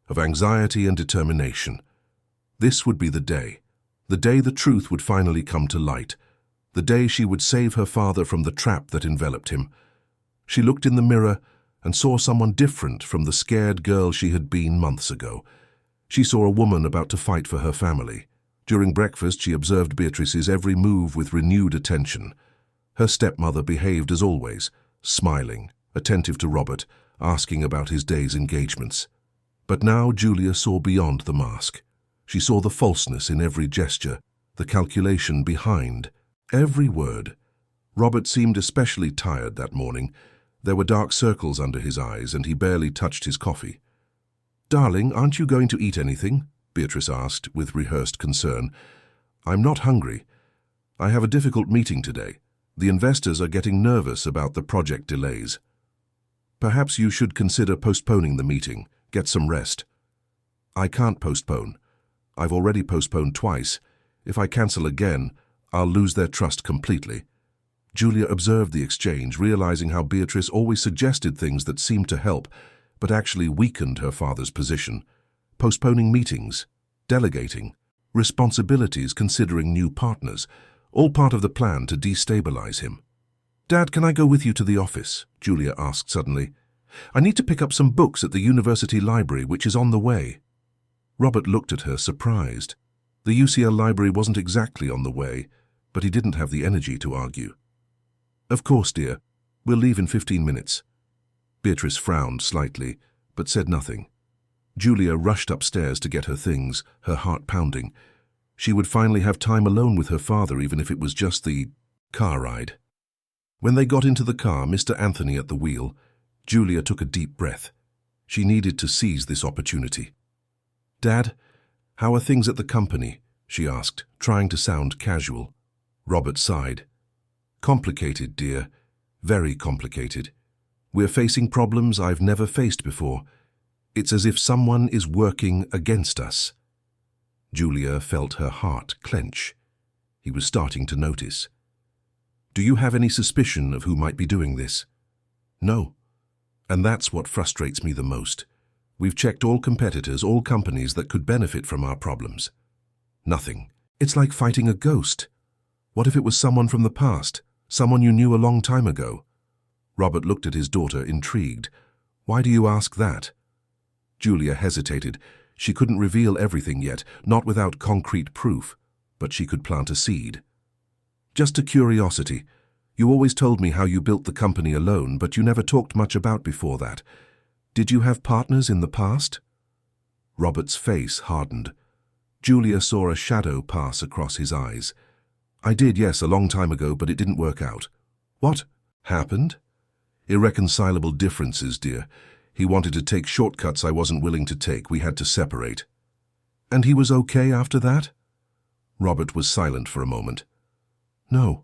of anxiety and determination. This would be the day the truth would finally come to light, the day she would save her father from the trap that enveloped him. She looked in the mirror and saw someone different from the scared girl she had been months ago. She saw a woman about to fight for her family. During breakfast, she observed Beatrice's every move with renewed attention. Her stepmother behaved as always, smiling, attentive to Robert, asking about his day's engagements. But now Julia saw beyond the mask. She saw the falseness in every gesture, the calculation behind every word. Robert seemed especially tired that morning. There were dark circles under his eyes, and he barely touched his coffee. "Darling, aren't you going to eat anything?" Beatrice asked, with rehearsed concern. "I'm not hungry. I have a difficult meeting today. The investors are getting nervous about the project delays." "Perhaps you should consider postponing the meeting. Get some rest." "I can't postpone. I've already postponed twice. If I cancel again, I'll lose their trust completely." Julia observed the exchange, realizing how Beatrice always suggested things that seemed to help, but actually weakened her father's position. Postponing meetings, delegating, responsibilities, considering new partners, all part of the plan to destabilize him. "Dad, can I go with you to the office?" Julia asked suddenly. "I need to pick up some books at the university library, which is on the way." Robert looked at her, surprised. The UCL library wasn't exactly on the way, but he didn't have the energy to argue. "Of course, dear. We'll leave in 15 minutes. Beatrice frowned slightly, but said nothing. Julia rushed upstairs to get her things, her heart pounding. She would finally have time alone with her father, even if it was just the car ride. When they got into the car, Mr. Anthony at the wheel, Julia took a deep breath. She needed to seize this opportunity. "Dad, how are things at the company?" she asked, trying to sound casual. Robert sighed. "Complicated, dear. Very complicated. We're facing problems I've never faced before. It's as if someone is working against us." Julia felt her heart clench. He was starting to notice. "Do you have any suspicion of who might be doing this?" "No. And that's what frustrates me the most. We've checked all competitors, all companies that could benefit from our problems. Nothing. It's like fighting a ghost. What if it was someone from the past, someone you knew a long time ago? Robert looked at his daughter, intrigued. Why do you ask that? Julia hesitated. She couldn't reveal everything yet, not without concrete proof, but she could plant a seed. Just a curiosity. You always told me how you built the company alone, but you never talked much about before that. Did you have partners in the past? Robert's face hardened. Julia saw a shadow pass across his eyes. I did, yes, a long time ago, but it didn't work out. What happened? Irreconcilable differences, dear. He wanted to take shortcuts I wasn't willing to take. We had to separate. And he was okay after that? Robert was silent for a moment. No,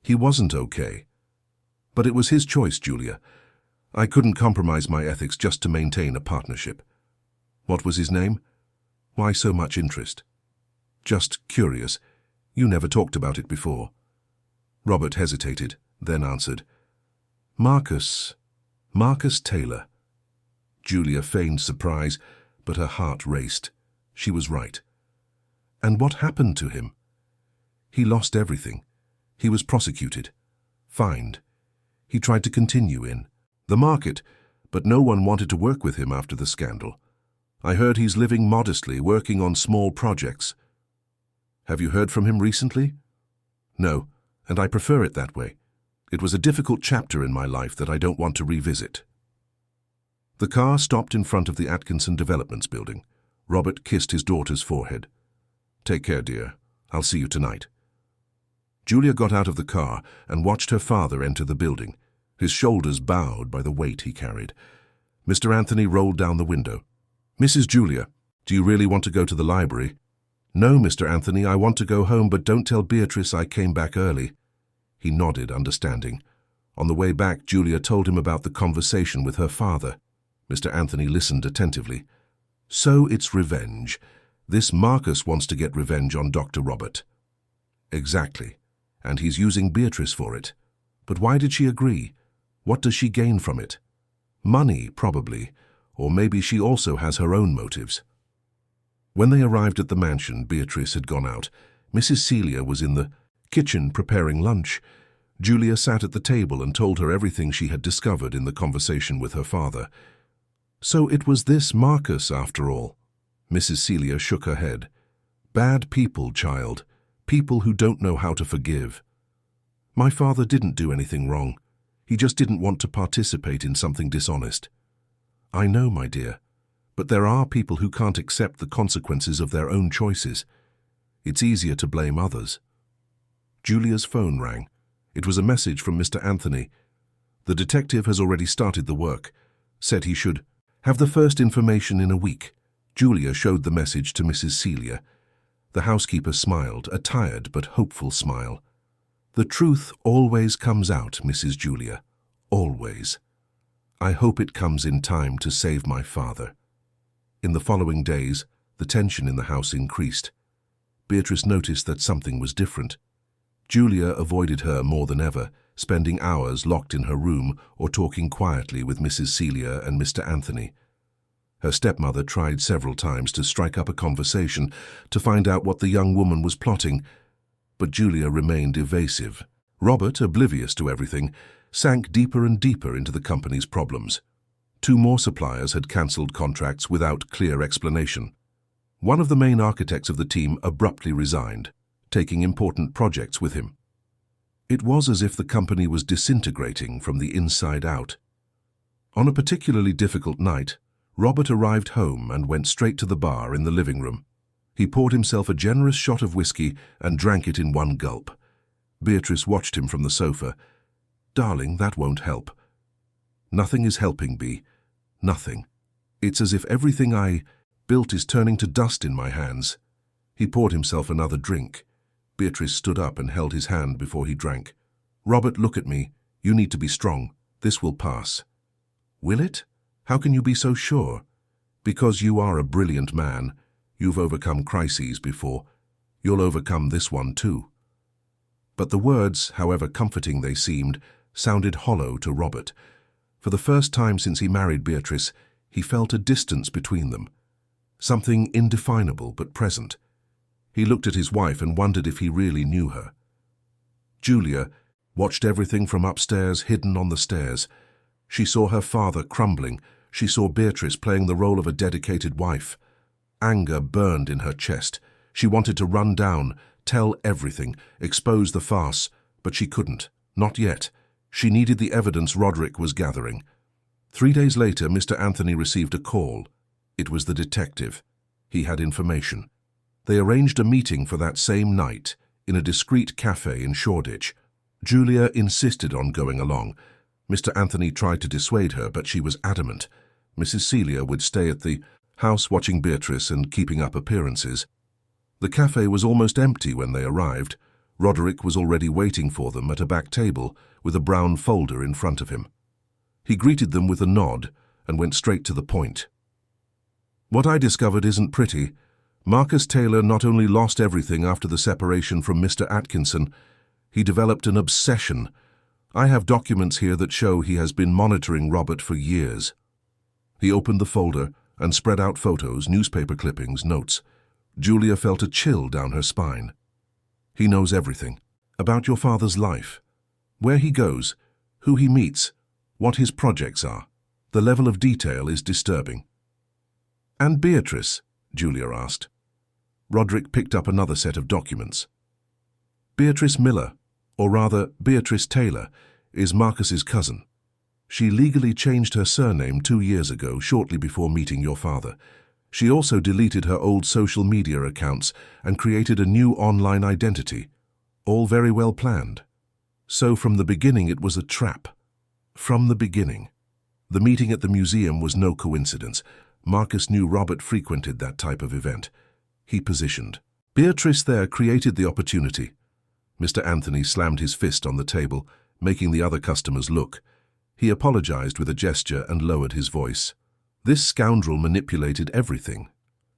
he wasn't okay. But it was his choice, Julia. I couldn't compromise my ethics just to maintain a partnership. What was his name? Why so much interest? Just curious. You never talked about it before. Robert hesitated, then answered. Marcus Taylor. Julia feigned surprise, but her heart raced. She was right. And what happened to him? He lost everything. He was prosecuted, fined. He tried to continue in the market, but no one wanted to work with him after the scandal. I heard he's living modestly, working on small projects. Have you heard from him recently? No, and I prefer it that way. It was a difficult chapter in my life that I don't want to revisit. The car stopped in front of the Atkinson Developments building. Robert kissed his daughter's forehead. Take care, dear. I'll see you tonight. Julia got out of the car and watched her father enter the building, his shoulders bowed by the weight he carried. Mr. Anthony rolled down the window. Mrs. Julia, do you really want to go to the library? No, Mr. Anthony, I want to go home, but don't tell Beatrice I came back early. He nodded, understanding. On the way back, Julia told him about the conversation with her father. Mr. Anthony listened attentively. So it's revenge. This Marcus wants to get revenge on Dr. Robert. Exactly. And he's using Beatrice for it. But why did she agree? What does she gain from it? Money, probably. Or maybe she also has her own motives. When they arrived at the mansion, Beatrice had gone out. Mrs. Celia was in the kitchen preparing lunch. Julia sat at the table and told her everything she had discovered in the conversation with her father. So it was this Marcus, after all. Mrs. Celia shook her head. Bad people, child. People who don't know how to forgive. My father didn't do anything wrong. He just didn't want to participate in something dishonest. I know, my dear, but there are people who can't accept the consequences of their own choices. It's easier to blame others. Julia's phone rang. It was a message from Mr. Anthony. The detective has already started the work. Said he should have the first information in a week. Julia showed the message to Mrs. Celia. The housekeeper smiled, a tired but hopeful smile. The truth always comes out, Mrs. Julia. Always. I hope it comes in time to save my father. In the following days, the tension in the house increased. Beatrice noticed that something was different. Julia avoided her more than ever, spending hours locked in her room or talking quietly with Mrs. Celia and Mr. Anthony. Her stepmother tried several times to strike up a conversation to find out what the young woman was plotting, but Julia remained evasive. Robert, oblivious to everything, sank deeper and deeper into the company's problems. 2 more suppliers had cancelled contracts without clear explanation. One of the main architects of the team abruptly resigned, taking important projects with him. It was as if the company was disintegrating from the inside out. On a particularly difficult night, Robert arrived home and went straight to the bar in the living room. He poured himself a generous shot of whiskey and drank it in one gulp. Beatrice watched him from the sofa. Darling, that won't help. Nothing is helping, Bea. Nothing. It's as if everything I built is turning to dust in my hands. He poured himself another drink. Beatrice stood up and held his hand before he drank. Robert, look at me. You need to be strong. This will pass. Will it? How can you be so sure? Because you are a brilliant man. You've overcome crises before. You'll overcome this one too. But the words, however comforting they seemed, sounded hollow to Robert. For the first time since he married Beatrice, he felt a distance between them. Something indefinable but present. He looked at his wife and wondered if he really knew her. Julia watched everything from upstairs, hidden on the stairs. She saw her father crumbling. She saw Beatrice playing the role of a dedicated wife. Anger burned in her chest. She wanted to run down, tell everything, expose the farce, but she couldn't. Not yet. She needed the evidence Roderick was gathering. 3 days later, Mr. Anthony received a call. It was the detective. He had information. They arranged a meeting for that same night in a discreet cafe in Shoreditch. Julia insisted on going along. Mr. Anthony tried to dissuade her, but she was adamant. Mrs. Celia would stay at the house watching Beatrice and keeping up appearances. The cafe was almost empty when they arrived. Roderick was already waiting for them at a back table with a brown folder in front of him. He greeted them with a nod and went straight to the point. "What I discovered isn't pretty. Marcus Taylor not only lost everything after the separation from Mr. Atkinson, he developed an obsession. I have documents here that show he has been monitoring Robert for years." He opened the folder and spread out photos, newspaper clippings, notes. Julia felt a chill down her spine. "He knows everything. About your father's life. Where he goes, who he meets, what his projects are. The level of detail is disturbing." "And Beatrice?" Julia asked. Roderick picked up another set of documents. "Beatrice Miller, or rather Beatrice Taylor, is Marcus's cousin. She legally changed her surname 2 years ago, shortly before meeting your father. She also deleted her old social media accounts and created a new online identity. All very well planned. So from the beginning it was a trap. From the beginning. The meeting at the museum was no coincidence. Marcus knew Robert frequented that type of event. He positioned. Beatrice there created the opportunity." Mr. Anthony slammed his fist on the table, making the other customers look. He apologized with a gesture and lowered his voice. "This scoundrel manipulated everything,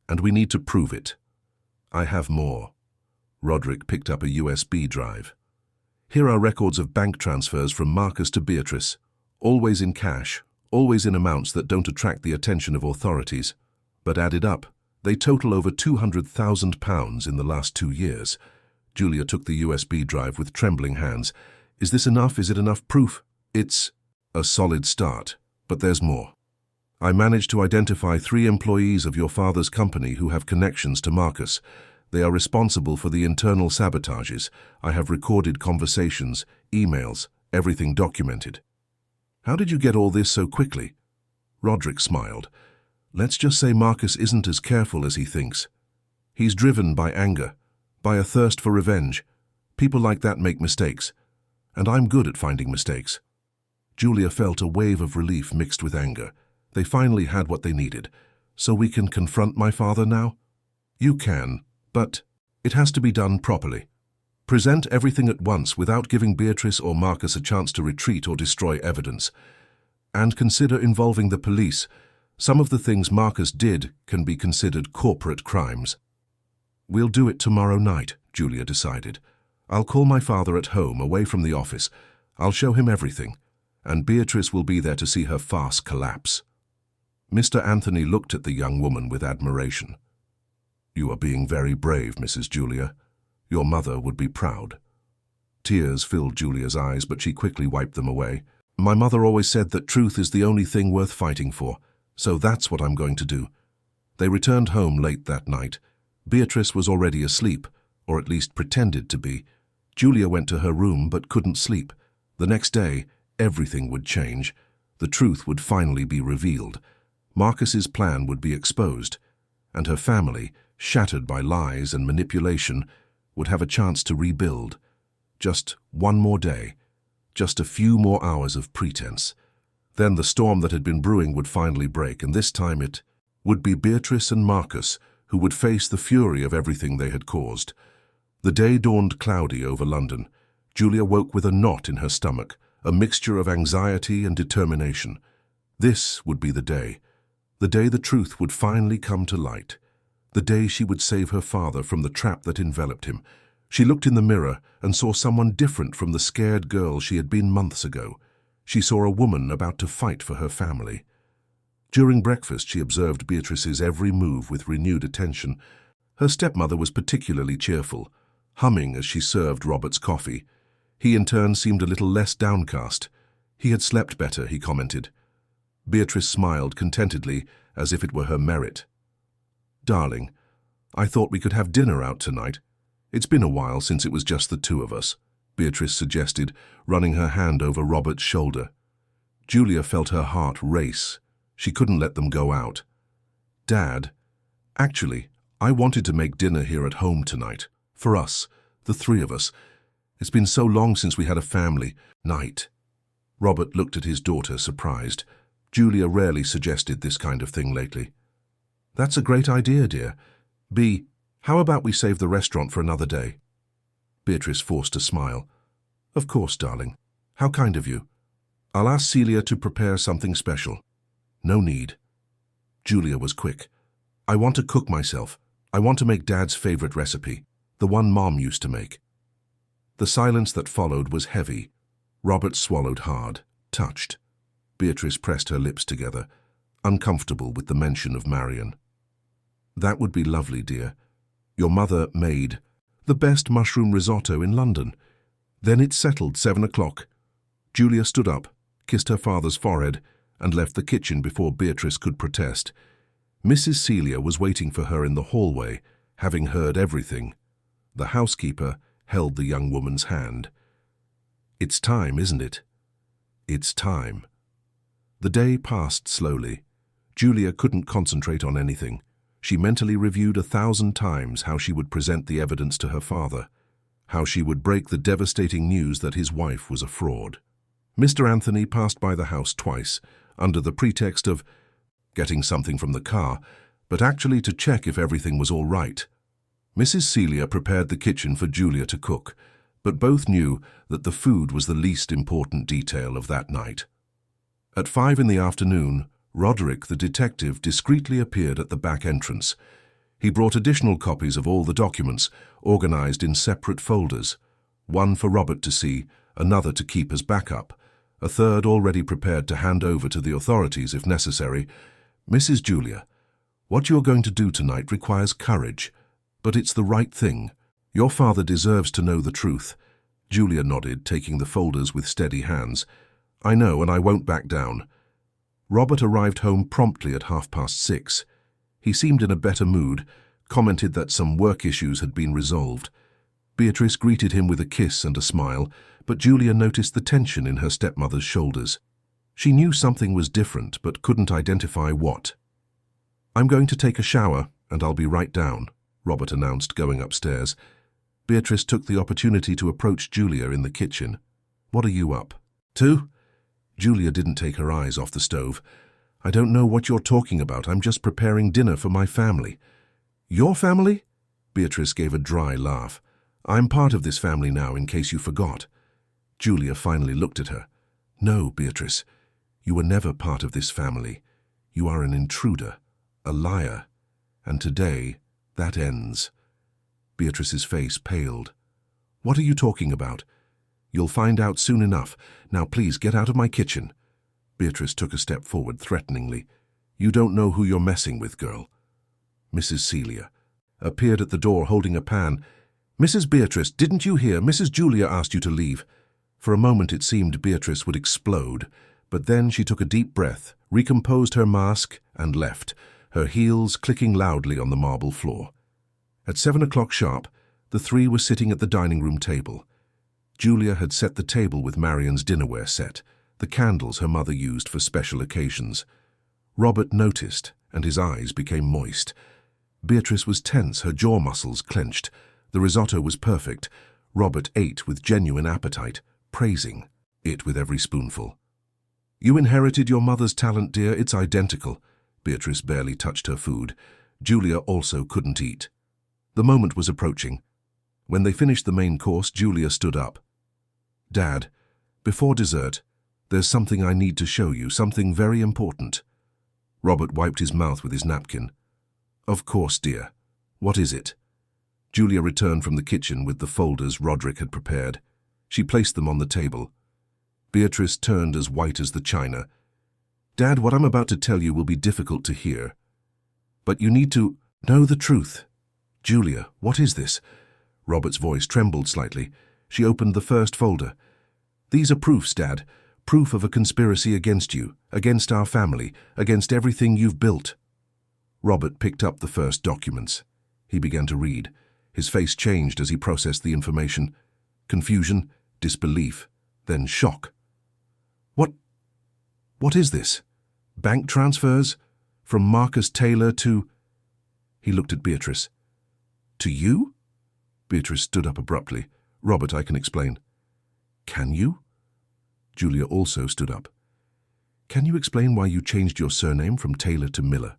and we need to prove it. I have more." Roderick picked up a USB drive. "Here are records of bank transfers from Marcus to Beatrice, always in cash, always in amounts that don't attract the attention of authorities. But added up, they total over £200,000 in the last 2 years. Julia took the USB drive with trembling hands. "Is this enough? Is it enough proof?" "It's a solid start, but there's more. I managed to identify 3 employees of your father's company who have connections to Marcus. They are responsible for the internal sabotages. I have recorded conversations, emails, everything documented." "How did you get all this so quickly?" Roderick smiled. "Let's just say Marcus isn't as careful as he thinks. He's driven by anger, by a thirst for revenge. People like that make mistakes, and I'm good at finding mistakes." Julia felt a wave of relief mixed with anger. They finally had what they needed. "So we can confront my father now?" "You can, but it has to be done properly. Present everything at once without giving Beatrice or Marcus a chance to retreat or destroy evidence. And consider involving the police. Some of the things Marcus did can be considered corporate crimes." "We'll do it tomorrow night," Julia decided. "I'll call my father at home, away from the office. I'll show him everything, and Beatrice will be there to see her farce collapse." Mr. Anthony looked at the young woman with admiration. "You are being very brave, Mrs. Julia. Your mother would be proud." Tears filled Julia's eyes, but she quickly wiped them away. "My mother always said that truth is the only thing worth fighting for, so that's what I'm going to do." They returned home late that night. Beatrice was already asleep, or at least pretended to be. Julia went to her room but couldn't sleep. The next day, everything would change. The truth would finally be revealed. Marcus's plan would be exposed, and her family, shattered by lies and manipulation, would have a chance to rebuild. Just one more day, just a few more hours of pretense. Then the storm that had been brewing would finally break, and this time it would be Beatrice and Marcus who would face the fury of everything they had caused. The day dawned cloudy over London. Julia woke with a knot in her stomach, a mixture of anxiety and determination. This would be the day the truth would finally come to light. The day she would save her father from the trap that enveloped him. She looked in the mirror and saw someone different from the scared girl she had been months ago. She saw a woman about to fight for her family. During breakfast, she observed Beatrice's every move with renewed attention. Her stepmother was particularly cheerful, humming as she served Robert's coffee. He in turn seemed a little less downcast. He had slept better, he commented. Beatrice smiled contentedly, as if it were her merit. "Darling, I thought we could have dinner out tonight. It's been a while since it was just the two of us," Beatrice suggested, running her hand over Robert's shoulder. Julia felt her heart race. She couldn't let them go out. "Dad, actually, I wanted to make dinner here at home tonight. For us, the three of us. It's been so long since we had a family night." Robert looked at his daughter, surprised. Julia rarely suggested this kind of thing lately. "That's a great idea, dear. B, how about we save the restaurant for another day?" Beatrice forced a smile. "Of course, darling. How kind of you. I'll ask Celia to prepare something special." "No need." Julia was quick. "I want to cook myself. I want to make Dad's favorite recipe, the one Mom used to make." The silence that followed was heavy. Robert swallowed hard, touched. Beatrice pressed her lips together, uncomfortable with the mention of Marion. "That would be lovely, dear. Your mother made the best mushroom risotto in London." Then it settled 7 o'clock. Julia stood up, kissed her father's forehead, and left the kitchen before Beatrice could protest. Mrs. Celia was waiting for her in the hallway, having heard everything. The housekeeper held the young woman's hand. "It's time, isn't it? It's time." The day passed slowly. Julia couldn't concentrate on anything. She mentally reviewed 1,000 times how she would present the evidence to her father, how she would break the devastating news that his wife was a fraud. Mr. Anthony passed by the house twice, under the pretext of getting something from the car, but actually to check if everything was all right. Mrs. Celia prepared the kitchen for Julia to cook, but both knew that the food was the least important detail of that night. At 5 in the afternoon, Roderick, the detective, discreetly appeared at the back entrance. He brought additional copies of all the documents, organized in separate folders, one for Robert to see, another to keep as backup, a third already prepared to hand over to the authorities if necessary. "Mrs. Julia, what you're going to do tonight requires courage, but it's the right thing. Your father deserves to know the truth." Julia nodded, taking the folders with steady hands. "I know, and I won't back down." Robert arrived home promptly at 6:30. He seemed in a better mood, commented that some work issues had been resolved. Beatrice greeted him with a kiss and a smile, but Julia noticed the tension in her stepmother's shoulders. She knew something was different, but couldn't identify what. "I'm going to take a shower, and I'll be right down," Robert announced, going upstairs. Beatrice took the opportunity to approach Julia in the kitchen. "What are you up to?" Julia didn't take her eyes off the stove. "I don't know what you're talking about. I'm just preparing dinner for my family." "Your family?" Beatrice gave a dry laugh. "I'm part of this family now, in case you forgot." Julia finally looked at her. "No, Beatrice, you were never part of this family. You are an intruder, a liar, and today that ends." Beatrice's face paled. "What are you talking about?" "You'll find out soon enough. Now please get out of my kitchen." Beatrice took a step forward threateningly. "You don't know who you're messing with, girl." Mrs. Celia appeared at the door holding a pan. "Mrs. Beatrice, didn't you hear? Mrs. Julia asked you to leave." For a moment it seemed Beatrice would explode, but then she took a deep breath, recomposed her mask, and left, her heels clicking loudly on the marble floor. At 7 o'clock sharp, the three were sitting at the dining room table. Julia had set the table with Marion's dinnerware set, the candles her mother used for special occasions. Robert noticed, and his eyes became moist. Beatrice was tense, her jaw muscles clenched. The risotto was perfect. Robert ate with genuine appetite, praising it with every spoonful. "You inherited your mother's talent, dear. It's identical." Beatrice barely touched her food. Julia also couldn't eat. The moment was approaching. When they finished the main course, Julia stood up. "Dad, before dessert, there's something I need to show you, something very important." Robert wiped his mouth with his napkin. "Of course, dear. What is it?" Julia returned from the kitchen with the folders Roderick had prepared. She placed them on the table. Beatrice turned as white as the china. "Dad, what I'm about to tell you will be difficult to hear. But you need to know the truth." Julia, what is this? Robert's voice trembled slightly. She opened the first folder. These are proofs, Dad. Proof of a conspiracy against you, against our family, against everything you've built. Robert picked up the first documents. He began to read. His face changed as he processed the information. Confusion, disbelief, then shock. What is this? Bank transfers? From Marcus Taylor to... He looked at Beatrice. To you? Beatrice stood up abruptly. Robert, I can explain. Can you? Julia also stood up. Can you explain why you changed your surname from Taylor to Miller?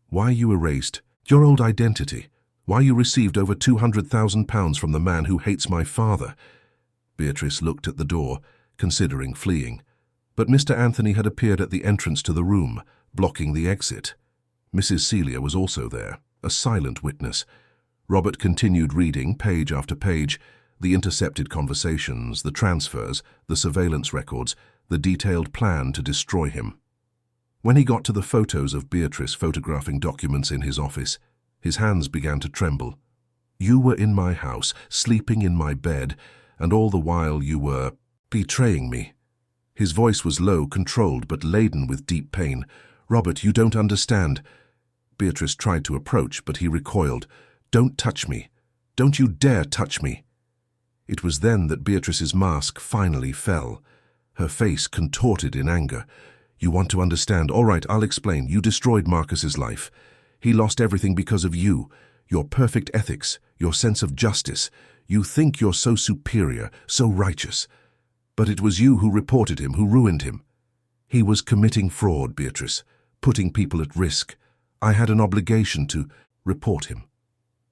Why you erased your old identity? Why you received over £200,000 from the man who hates my father? Beatrice looked at the door, considering fleeing. But Mr. Anthony had appeared at the entrance to the room, blocking the exit. Mrs. Celia was also there, a silent witness. Robert continued reading, page after page, the intercepted conversations, the transfers, the surveillance records, the detailed plan to destroy him. When he got to the photos of Beatrice photographing documents in his office, his hands began to tremble. You were in my house, sleeping in my bed, and all the while you were betraying me. His voice was low, controlled, but laden with deep pain. Robert, you don't understand. Beatrice tried to approach, but he recoiled. Don't touch me. Don't you dare touch me. It was then that Beatrice's mask finally fell. Her face contorted in anger. You want to understand? All right, I'll explain. You destroyed Marcus's life. He lost everything because of you. Your perfect ethics, your sense of justice. You think you're so superior, so righteous. But it was you who reported him, who ruined him. He was committing fraud, Beatrice, putting people at risk. I had an obligation to report him.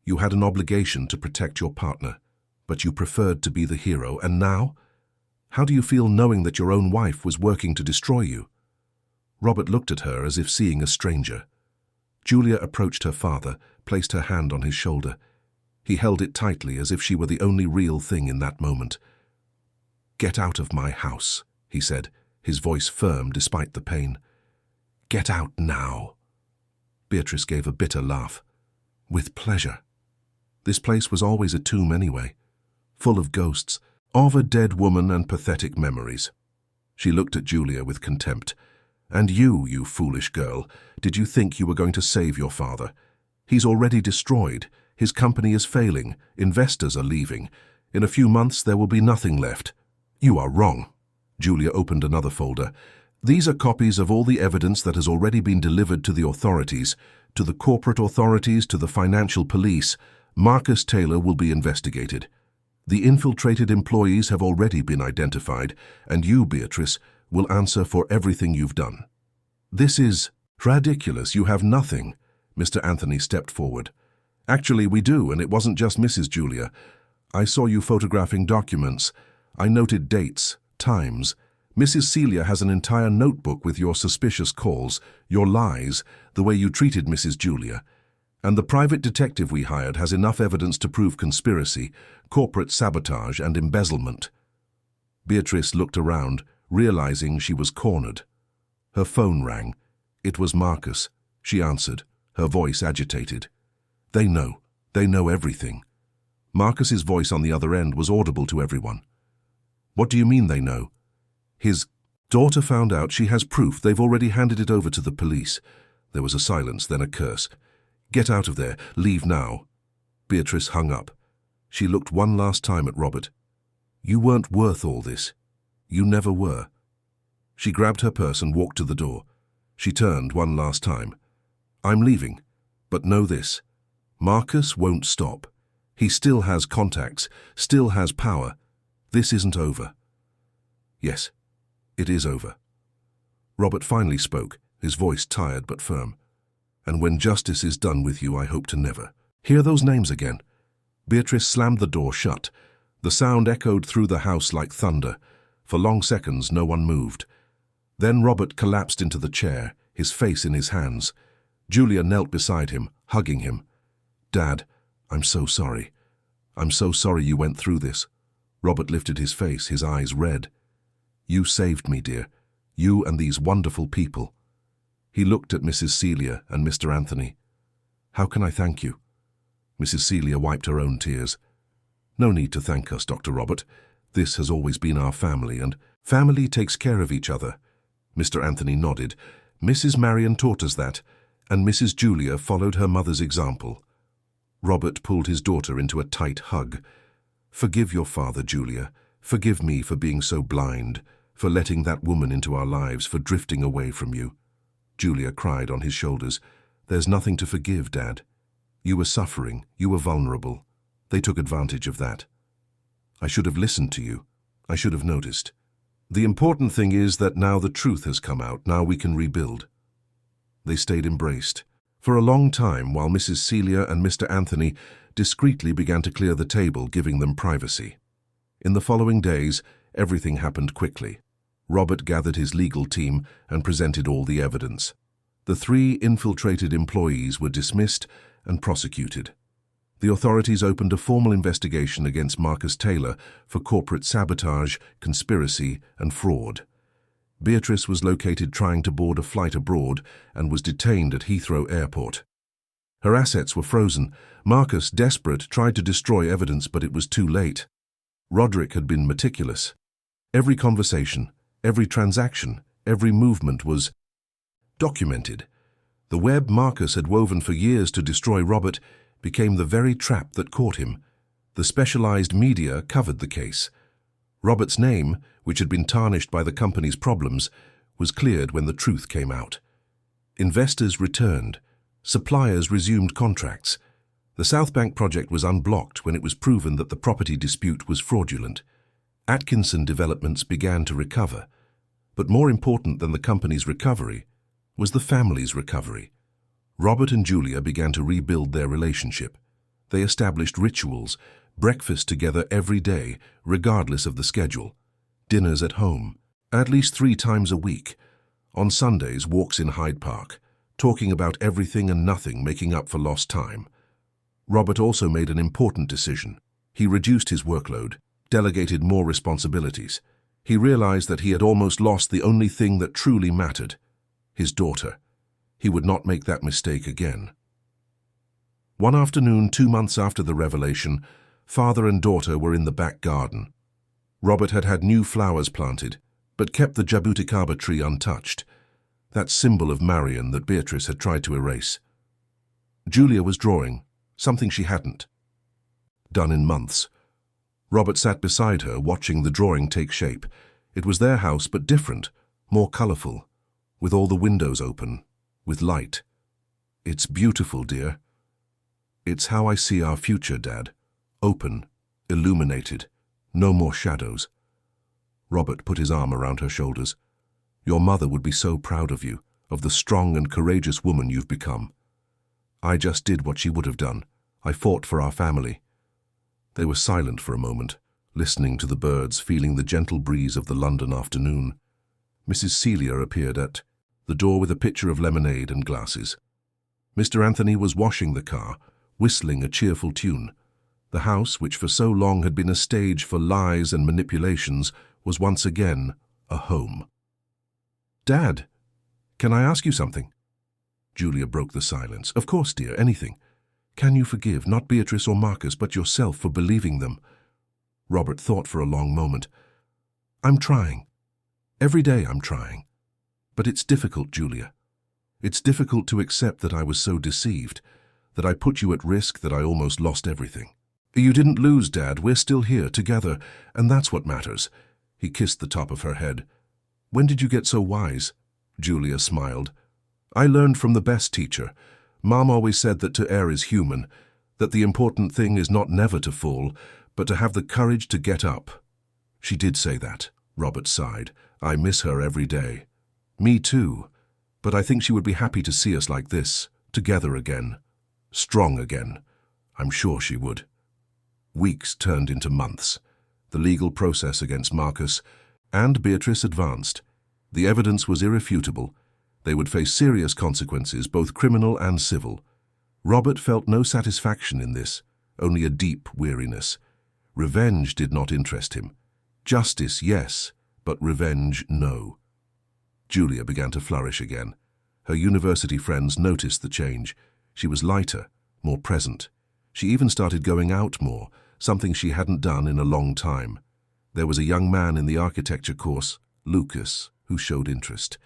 You had an obligation to protect your partner, but you preferred to be the hero, and now? How do you feel knowing that your own wife was working to destroy you? Robert looked at her as if seeing a stranger. Julia approached her father, placed her hand on his shoulder. He held it tightly as if she were the only real thing in that moment. Get out of my house, he said, his voice firm despite the pain. Get out now. Beatrice gave a bitter laugh. With pleasure. This place was always a tomb anyway, full of ghosts, of a dead woman and pathetic memories. She looked at Julia with contempt. And you foolish girl, did you think you were going to save your father? He's already destroyed. His company is failing. Investors are leaving. In a few months there will be nothing left. You are wrong. Julia opened another folder. These are copies of all the evidence that has already been delivered to the authorities, to the corporate authorities, to the financial police. Marcus Taylor will be investigated. The infiltrated employees have already been identified, and you, Beatrice, will answer for everything you've done. This is ridiculous. You have nothing. Mr. Anthony stepped forward. Actually, we do, and it wasn't just Mrs. Julia. I saw you photographing documents. I noted dates, times. Mrs. Celia has an entire notebook with your suspicious calls, your lies, the way you treated Mrs. Julia. And the private detective we hired has enough evidence to prove conspiracy, corporate sabotage, and embezzlement. Beatrice looked around, realizing she was cornered. Her phone rang. It was Marcus. She answered, her voice agitated. They know everything. Marcus's voice on the other end was audible to everyone. What do you mean they know? His daughter found out. She has proof. They've already handed it over to the police. There was a silence, then a curse. Get out of there. Leave now. Beatrice hung up. She looked one last time at Robert. You weren't worth all this. You never were. She grabbed her purse and walked to the door. She turned one last time. I'm leaving, but know this. Marcus won't stop. He still has contacts, still has power. This isn't over. Yes, it is over. Robert finally spoke, his voice tired but firm. And when justice is done with you, I hope to never hear those names again. Beatrice slammed the door shut. The sound echoed through the house like thunder. For long seconds, no one moved. Then Robert collapsed into the chair, his face in his hands. Julia knelt beside him, hugging him. Dad, I'm so sorry. I'm so sorry you went through this. Robert lifted his face, his eyes red. You saved me, dear. You and these wonderful people. He looked at Mrs. Celia and Mr. Anthony. How can I thank you? Mrs. Celia wiped her own tears. "No need to thank us, Dr. Robert. This has always been our family, and family takes care of each other." Mr. Anthony nodded. "Mrs. Marion taught us that, and Mrs. Julia followed her mother's example." Robert pulled his daughter into a tight hug. "Forgive your father, Julia. Forgive me for being so blind, for letting that woman into our lives, for drifting away from you." Julia cried on his shoulders. "There's nothing to forgive, Dad. You were suffering, you were vulnerable. They took advantage of that. I should have listened to you. I should have noticed. The important thing is that now the truth has come out, now we can rebuild." They stayed embraced for a long time while Mrs. Celia and Mr. Anthony discreetly began to clear the table, giving them privacy. In the following days, everything happened quickly. Robert gathered his legal team and presented all the evidence. The 3 infiltrated employees were dismissed and prosecuted. The authorities opened a formal investigation against Marcus Taylor for corporate sabotage, conspiracy, and fraud. Beatrice was located trying to board a flight abroad and was detained at Heathrow Airport. Her assets were frozen. Marcus, desperate, tried to destroy evidence, but it was too late. Roderick had been meticulous. Every conversation, every transaction, every movement was documented. The web Marcus had woven for years to destroy Robert became the very trap that caught him. The specialized media covered the case. Robert's name, which had been tarnished by the company's problems, was cleared when the truth came out. Investors returned. Suppliers resumed contracts. The South Bank project was unblocked when it was proven that the property dispute was fraudulent. Atkinson Developments began to recover. But more important than the company's recovery was the family's recovery. Robert and Julia began to rebuild their relationship. They established rituals, breakfast together every day, regardless of the schedule, dinners at home, at least 3 times a week. On Sundays, walks in Hyde Park, talking about everything and nothing, making up for lost time. Robert also made an important decision. He reduced his workload, delegated more responsibilities. He realized that he had almost lost the only thing that truly mattered, his daughter. He would not make that mistake again. One afternoon, 2 months after the revelation, father and daughter were in the back garden. Robert had had new flowers planted, but kept the jabuticaba tree untouched, that symbol of Marion that Beatrice had tried to erase. Julia was drawing, something she hadn't done in months. Robert sat beside her, watching the drawing take shape. It was their house, but different, more colorful, with all the windows open, with light. "It's beautiful, dear. It's how I see our future, Dad. Open, illuminated, no more shadows." Robert put his arm around her shoulders. "Your mother would be so proud of you, of the strong and courageous woman you've become. I just did what she would have done. I fought for our family." They were silent for a moment, listening to the birds, feeling the gentle breeze of the London afternoon. Mrs. Celia appeared at the door with a pitcher of lemonade and glasses. Mr. Anthony was washing the car, whistling a cheerful tune. The house, which for so long had been a stage for lies and manipulations, was once again a home. "Dad, can I ask you something?" Julia broke the silence. "Of course, dear, anything. Can you forgive not Beatrice or Marcus, but yourself for believing them?" Robert thought for a long moment. "I'm trying. Every day I'm trying. But it's difficult, Julia. It's difficult to accept that I was so deceived, that I put you at risk, that I almost lost everything." "You didn't lose, Dad. We're still here, together, and that's what matters." He kissed the top of her head. "When did you get so wise?" Julia smiled. "I learned from the best teacher. Mom always said that to err is human, that the important thing is not never to fall, but to have the courage to get up." "She did say that," Robert sighed. "I miss her every day." "Me too. But I think she would be happy to see us like this, together again, strong again. I'm sure she would." Weeks turned into months. The legal process against Marcus and Beatrice advanced. The evidence was irrefutable. They would face serious consequences, both criminal and civil. Robert felt no satisfaction in this, only a deep weariness. Revenge did not interest him. Justice, yes, but revenge, no. Julia began to flourish again. Her university friends noticed the change. She was lighter, more present. She even started going out more, something she hadn't done in a long time. There was a young man in the architecture course, Lucas, who showed interest.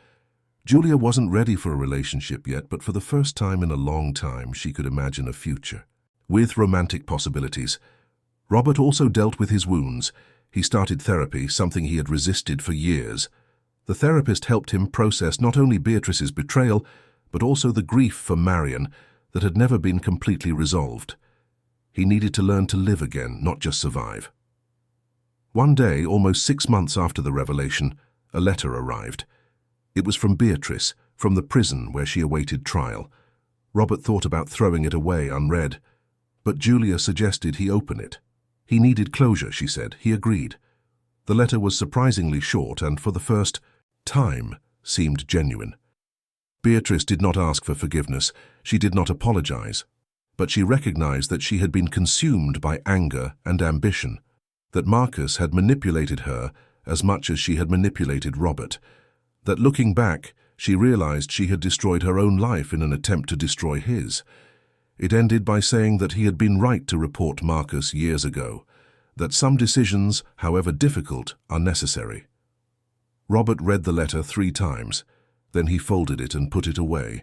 Julia wasn't ready for a relationship yet, but for the first time in a long time, she could imagine a future, with romantic possibilities. Robert also dealt with his wounds. He started therapy, something he had resisted for years. The therapist helped him process not only Beatrice's betrayal, but also the grief for Marion that had never been completely resolved. He needed to learn to live again, not just survive. One day, almost 6 months after the revelation, a letter arrived. It was from Beatrice, from the prison where she awaited trial. Robert thought about throwing it away unread, but Julia suggested he open it. He needed closure, she said. He agreed. The letter was surprisingly short and, for the first time, seemed genuine. Beatrice did not ask for forgiveness. She did not apologize. But she recognized that she had been consumed by anger and ambition, that Marcus had manipulated her as much as she had manipulated Robert, that looking back, she realized she had destroyed her own life in an attempt to destroy his. It ended by saying that he had been right to report Marcus years ago, that some decisions, however difficult, are necessary. Robert read the letter 3 times. Then he folded it and put it away.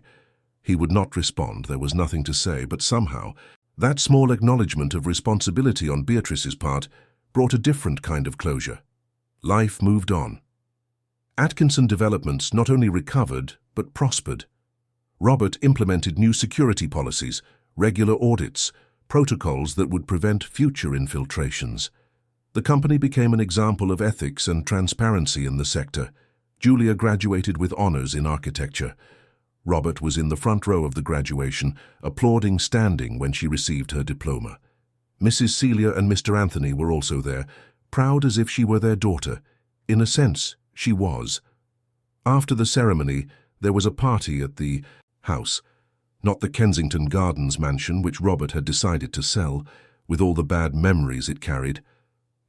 He would not respond, there was nothing to say, but somehow, that small acknowledgement of responsibility on Beatrice's part brought a different kind of closure. Life moved on. Atkinson Developments not only recovered, but prospered. Robert implemented new security policies, regular audits, protocols that would prevent future infiltrations. The company became an example of ethics and transparency in the sector. Julia graduated with honors in architecture. Robert was in the front row of the graduation, applauding standing when she received her diploma. Mrs. Celia and Mr. Anthony were also there, proud as if she were their daughter. In a sense, she was. After the ceremony, there was a party at the house, not the Kensington Gardens mansion which Robert had decided to sell, with all the bad memories it carried,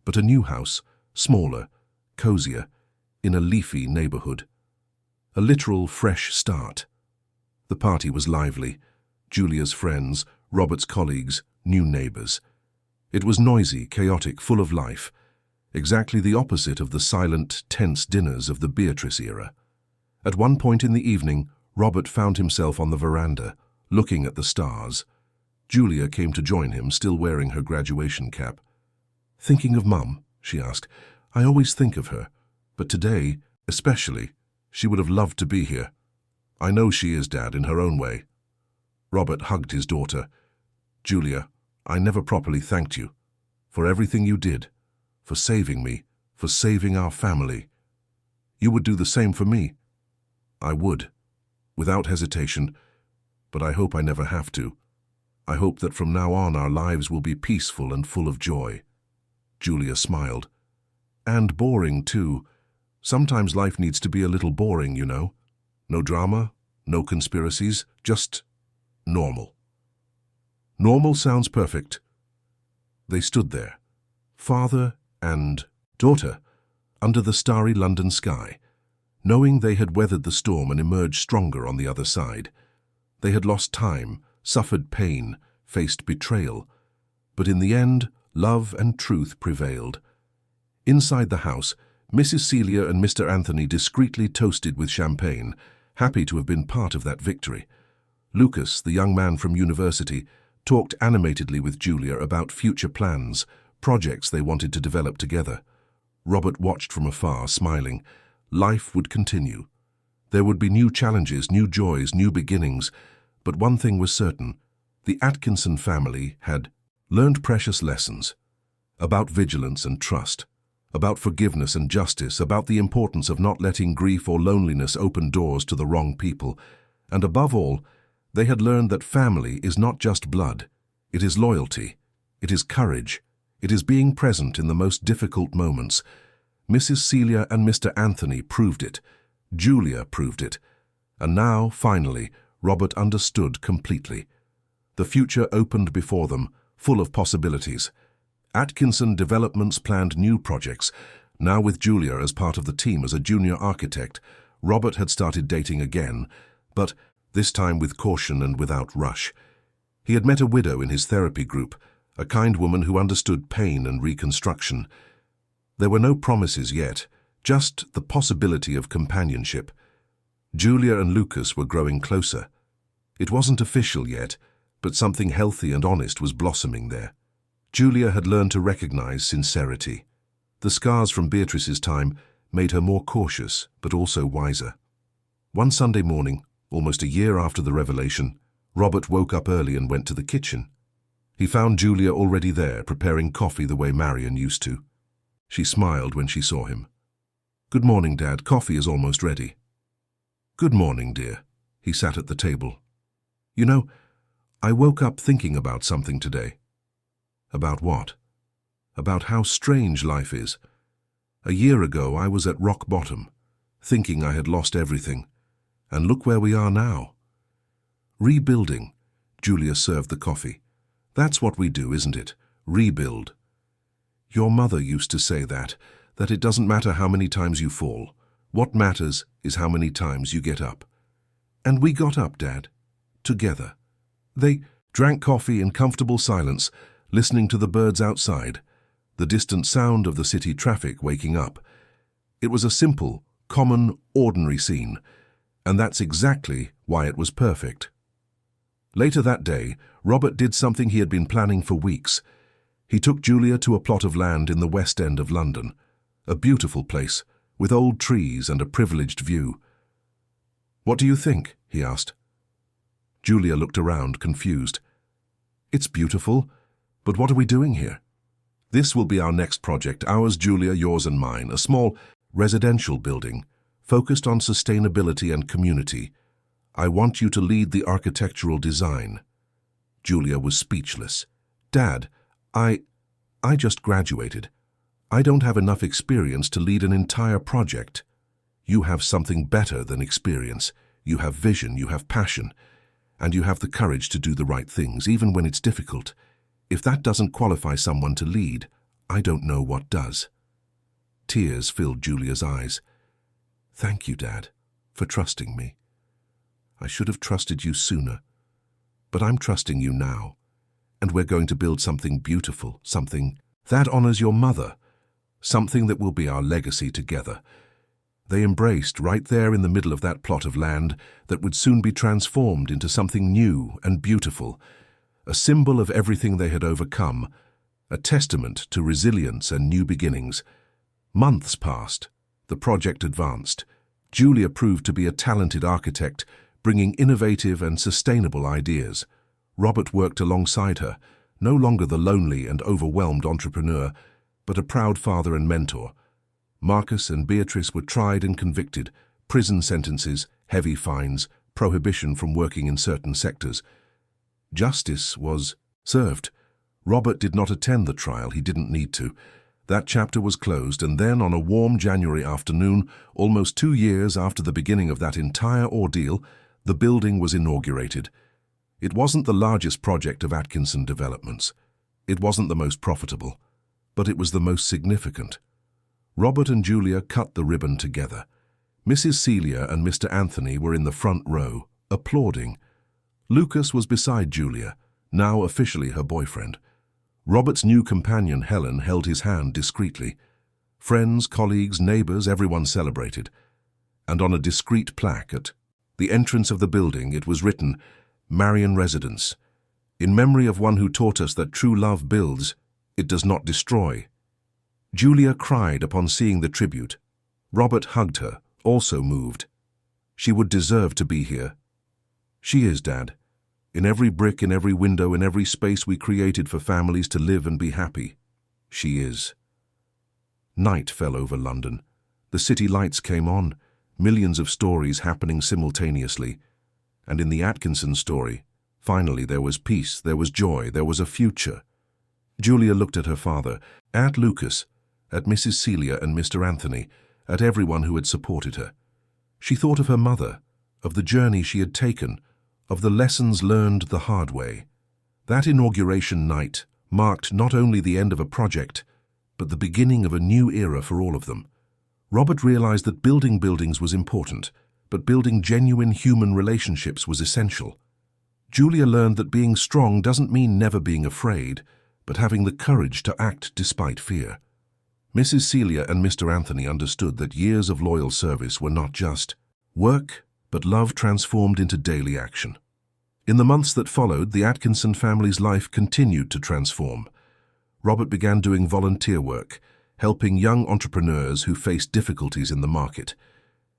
but a new house, smaller, cozier, in a leafy neighborhood. A literal fresh start. The party was lively. Julia's friends, Robert's colleagues, new neighbors. It was noisy, chaotic, full of life. Exactly the opposite of the silent, tense dinners of the Beatrice era. At one point in the evening, Robert found himself on the veranda, looking at the stars. Julia came to join him, still wearing her graduation cap. "Thinking of Mum?" she asked. "I always think of her, but today, especially, she would have loved to be here." "I know she is, Dad, in her own way." Robert hugged his daughter. "Julia, I never properly thanked you for everything you did, for saving me, for saving our family. You would do the same for me." "I would, without hesitation, but I hope I never have to. I hope that from now on our lives will be peaceful and full of joy." Julia smiled. "And boring, too. Sometimes life needs to be a little boring, you know. No drama, no conspiracies, just normal." "Normal sounds perfect." They stood there, father and daughter, under the starry London sky, knowing they had weathered the storm and emerged stronger on the other side. They had lost time, suffered pain, faced betrayal, but in the end, love and truth prevailed. Inside the house, Mrs. Celia and Mr. Anthony discreetly toasted with champagne, happy to have been part of that victory. Lucas, the young man from university, talked animatedly with Julia about future plans, projects they wanted to develop together. Robert watched from afar, smiling. Life would continue. There would be new challenges, new joys, new beginnings, but one thing was certain. The Atkinson family had learned precious lessons about vigilance and trust, about forgiveness and justice, about the importance of not letting grief or loneliness open doors to the wrong people, and above all, they had learned that family is not just blood. It is loyalty. It is courage. It is being present in the most difficult moments. Mrs. Celia and Mr. Anthony proved it. Julia proved it. And now, finally, Robert understood completely. The future opened before them, full of possibilities. Atkinson Developments planned new projects. Now with Julia as part of the team as a junior architect, Robert had started dating again, but this time with caution and without rush. He had met a widow in his therapy group, a kind woman who understood pain and reconstruction. There were no promises yet, just the possibility of companionship. Julia and Lucas were growing closer. It wasn't official yet, but something healthy and honest was blossoming there. Julia had learned to recognize sincerity. The scars from Beatrice's time made her more cautious, but also wiser. One Sunday morning, almost a year after the revelation, Robert woke up early and went to the kitchen. He found Julia already there, preparing coffee the way Marion used to. She smiled when she saw him. "Good morning, Dad. Coffee is almost ready." "Good morning, dear." He sat at the table. "You know, I woke up thinking about something today." "About what?" "About how strange life is. A year ago, I was at rock bottom, thinking I had lost everything. And look where we are now." "Rebuilding." Julia served the coffee. "That's what we do, isn't it? Rebuild." "Your mother used to say that it doesn't matter how many times you fall. What matters is how many times you get up." And we got up, Dad. Together. They drank coffee in comfortable silence, listening to the birds outside, the distant sound of the city traffic waking up. It was a simple, common, ordinary scene, and that's exactly why it was perfect. Later that day, Robert did something he had been planning for weeks. He took Julia to a plot of land in the West End of London, a beautiful place, with old trees and a privileged view. "What do you think?" he asked. Julia looked around, confused. "It's beautiful, but what are we doing here?" "This will be our next project, ours, Julia, yours and mine, a small residential building, focused on sustainability and community. I want you to lead the architectural design." Julia was speechless. "Dad, I just graduated. I don't have enough experience to lead an entire project." "You have something better than experience. You have vision, you have passion, and you have the courage to do the right things, even when it's difficult. If that doesn't qualify someone to lead, I don't know what does." Tears filled Julia's eyes. "Thank you, Dad, for trusting me. I should have trusted you sooner, but I'm trusting you now, and we're going to build something beautiful, something that honors your mother, something that will be our legacy together." They embraced right there in the middle of that plot of land that would soon be transformed into something new and beautiful, a symbol of everything they had overcome, a testament to resilience and new beginnings. Months passed. The project advanced. Julia proved to be a talented architect, bringing innovative and sustainable ideas. Robert worked alongside her, no longer the lonely and overwhelmed entrepreneur, but a proud father and mentor. Marcus and Beatrice were tried and convicted, prison sentences, heavy fines, prohibition from working in certain sectors. Justice was served. Robert did not attend the trial, he didn't need to. That chapter was closed, and then on a warm January afternoon, almost 2 years after the beginning of that entire ordeal, the building was inaugurated. It wasn't the largest project of Atkinson Developments. It wasn't the most profitable, but it was the most significant. Robert and Julia cut the ribbon together. Mrs. Celia and Mr. Anthony were in the front row, applauding. Lucas was beside Julia, now officially her boyfriend. Robert's new companion, Helen, held his hand discreetly. Friends, colleagues, neighbors, everyone celebrated. And on a discreet plaque at the entrance of the building, it was written, "Marion Residence. In memory of one who taught us that true love builds, it does not destroy." Julia cried upon seeing the tribute. Robert hugged her, also moved. "She would deserve to be here." "She is, Dad. In every brick, in every window, in every space we created for families to live and be happy. She is." Night fell over London. The city lights came on, millions of stories happening simultaneously. And in the Atkinson story, finally there was peace, there was joy, there was a future. Julia looked at her father, at Lucas, at Mrs. Celia and Mr. Anthony, at everyone who had supported her. She thought of her mother, of the journey she had taken, of the lessons learned the hard way. That inauguration night marked not only the end of a project, but the beginning of a new era for all of them. Robert realized that building buildings was important, but building genuine human relationships was essential. Julia learned that being strong doesn't mean never being afraid, but having the courage to act despite fear. Mrs. Celia and Mr. Anthony understood that years of loyal service were not just work, but love transformed into daily action. In the months that followed, the Atkinson family's life continued to transform. Robert began doing volunteer work, helping young entrepreneurs who faced difficulties in the market.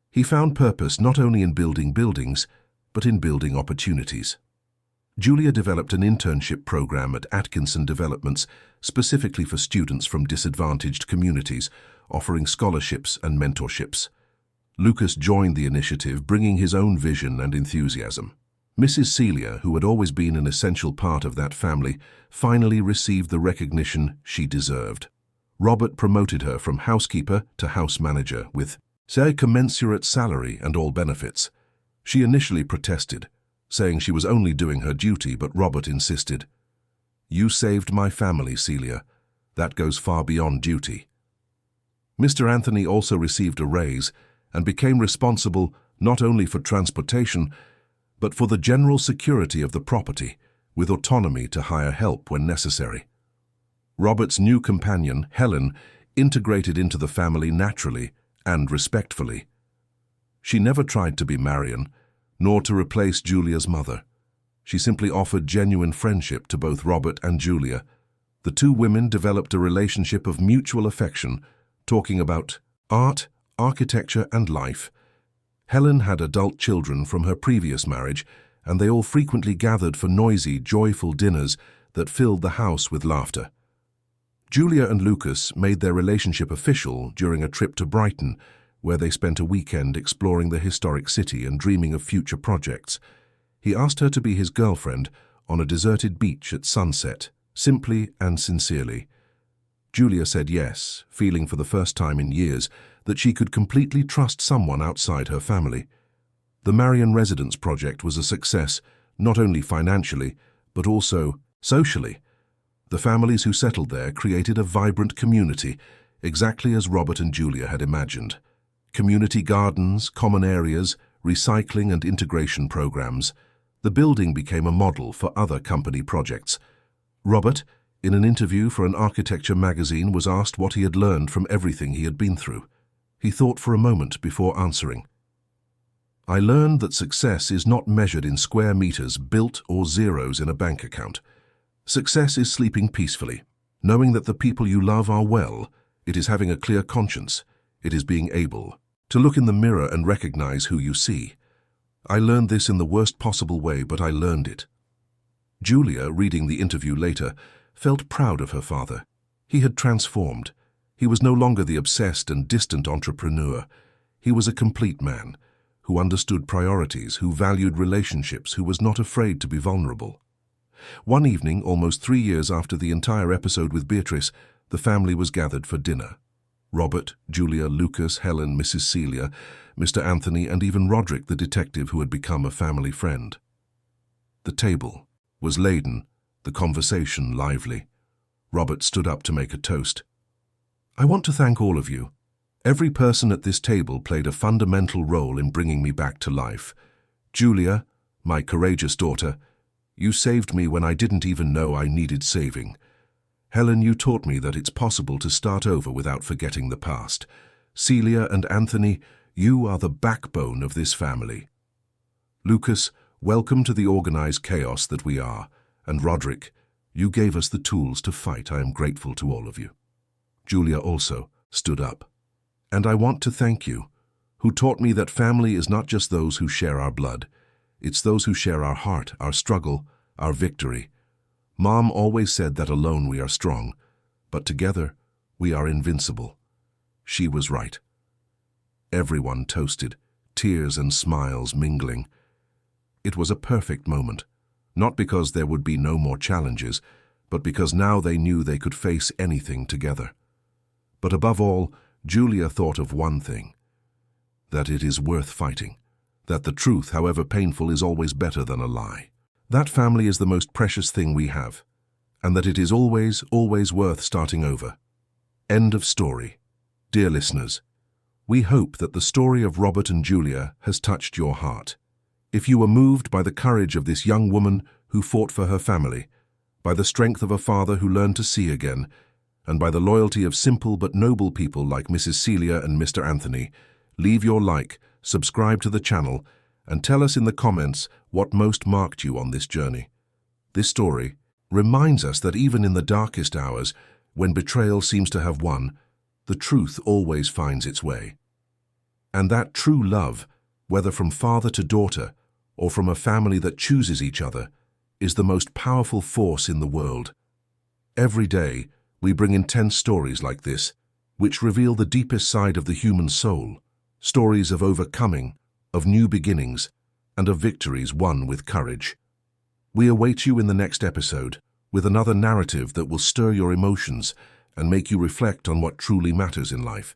He found purpose not only in building buildings, but in building opportunities. Julia developed an internship program at Atkinson Developments specifically for students from disadvantaged communities, offering scholarships and mentorships. Lucas joined the initiative, bringing his own vision and enthusiasm. Mrs. Celia, who had always been an essential part of that family, finally received the recognition she deserved. Robert promoted her from housekeeper to house manager with a commensurate salary and all benefits. She initially protested, saying she was only doing her duty, but Robert insisted. "You saved my family, Celia. That goes far beyond duty." Mr. Anthony also received a raise and became responsible not only for transportation, but for the general security of the property, with autonomy to hire help when necessary. Robert's new companion, Helen, integrated into the family naturally and respectfully. She never tried to be Marion, nor to replace Julia's mother. She simply offered genuine friendship to both Robert and Julia. The two women developed a relationship of mutual affection, talking about art, architecture, and life. Helen had adult children from her previous marriage, and they all frequently gathered for noisy, joyful dinners that filled the house with laughter. Julia and Lucas made their relationship official during a trip to Brighton, where they spent a weekend exploring the historic city and dreaming of future projects. He asked her to be his girlfriend on a deserted beach at sunset, simply and sincerely. Julia said yes, feeling for the first time in years that she could completely trust someone outside her family. The Marion Residence project was a success, not only financially, but also socially. The families who settled there created a vibrant community, exactly as Robert and Julia had imagined. Community gardens, common areas, recycling and integration programs. The building became a model for other company projects. Robert, in an interview for an architecture magazine, was asked what he had learned from everything he had been through. He thought for a moment before answering. "I learned that success is not measured in square meters built or zeros in a bank account. Success is sleeping peacefully, knowing that the people you love are well. It is having a clear conscience. It is being able to look in the mirror and recognize who you see. I learned this in the worst possible way, but I learned it." Julia, reading the interview later, felt proud of her father. He had transformed. He was no longer the obsessed and distant entrepreneur. He was a complete man, who understood priorities, who valued relationships, who was not afraid to be vulnerable. One evening, almost 3 years after the entire episode with Beatrice, the family was gathered for dinner. Robert, Julia, Lucas, Helen, Mrs. Celia, Mr. Anthony, and even Roderick, the detective who had become a family friend. The table was laden, the conversation lively. Robert stood up to make a toast. "I want to thank all of you. Every person at this table played a fundamental role in bringing me back to life. Julia, my courageous daughter, you saved me when I didn't even know I needed saving. Helen, you taught me that it's possible to start over without forgetting the past. Celia and Anthony, you are the backbone of this family. Lucas, welcome to the organized chaos that we are. And Roderick, you gave us the tools to fight. I am grateful to all of you." Julia also stood up. "And I want to thank you, who taught me that family is not just those who share our blood. It's those who share our heart, our struggle, our victory. Mom always said that alone we are strong, but together we are invincible. She was right." Everyone toasted, tears and smiles mingling. It was a perfect moment, not because there would be no more challenges, but because now they knew they could face anything together. But above all, Julia thought of one thing: that it is worth fighting, that the truth, however painful, is always better than a lie. That family is the most precious thing we have, and that it is always, always worth starting over. End of story. Dear listeners, we hope that the story of Robert and Julia has touched your heart. If you were moved by the courage of this young woman who fought for her family, by the strength of a father who learned to see again, and by the loyalty of simple but noble people like Mrs. Celia and Mr. Anthony, leave your like, subscribe to the channel, and tell us in the comments what most marked you on this journey. This story reminds us that even in the darkest hours, when betrayal seems to have won, the truth always finds its way. And that true love, whether from father to daughter or from a family that chooses each other, is the most powerful force in the world. Every day, we bring intense stories like this, which reveal the deepest side of the human soul, stories of overcoming, of new beginnings, and of victories won with courage. We await you in the next episode with another narrative that will stir your emotions and make you reflect on what truly matters in life.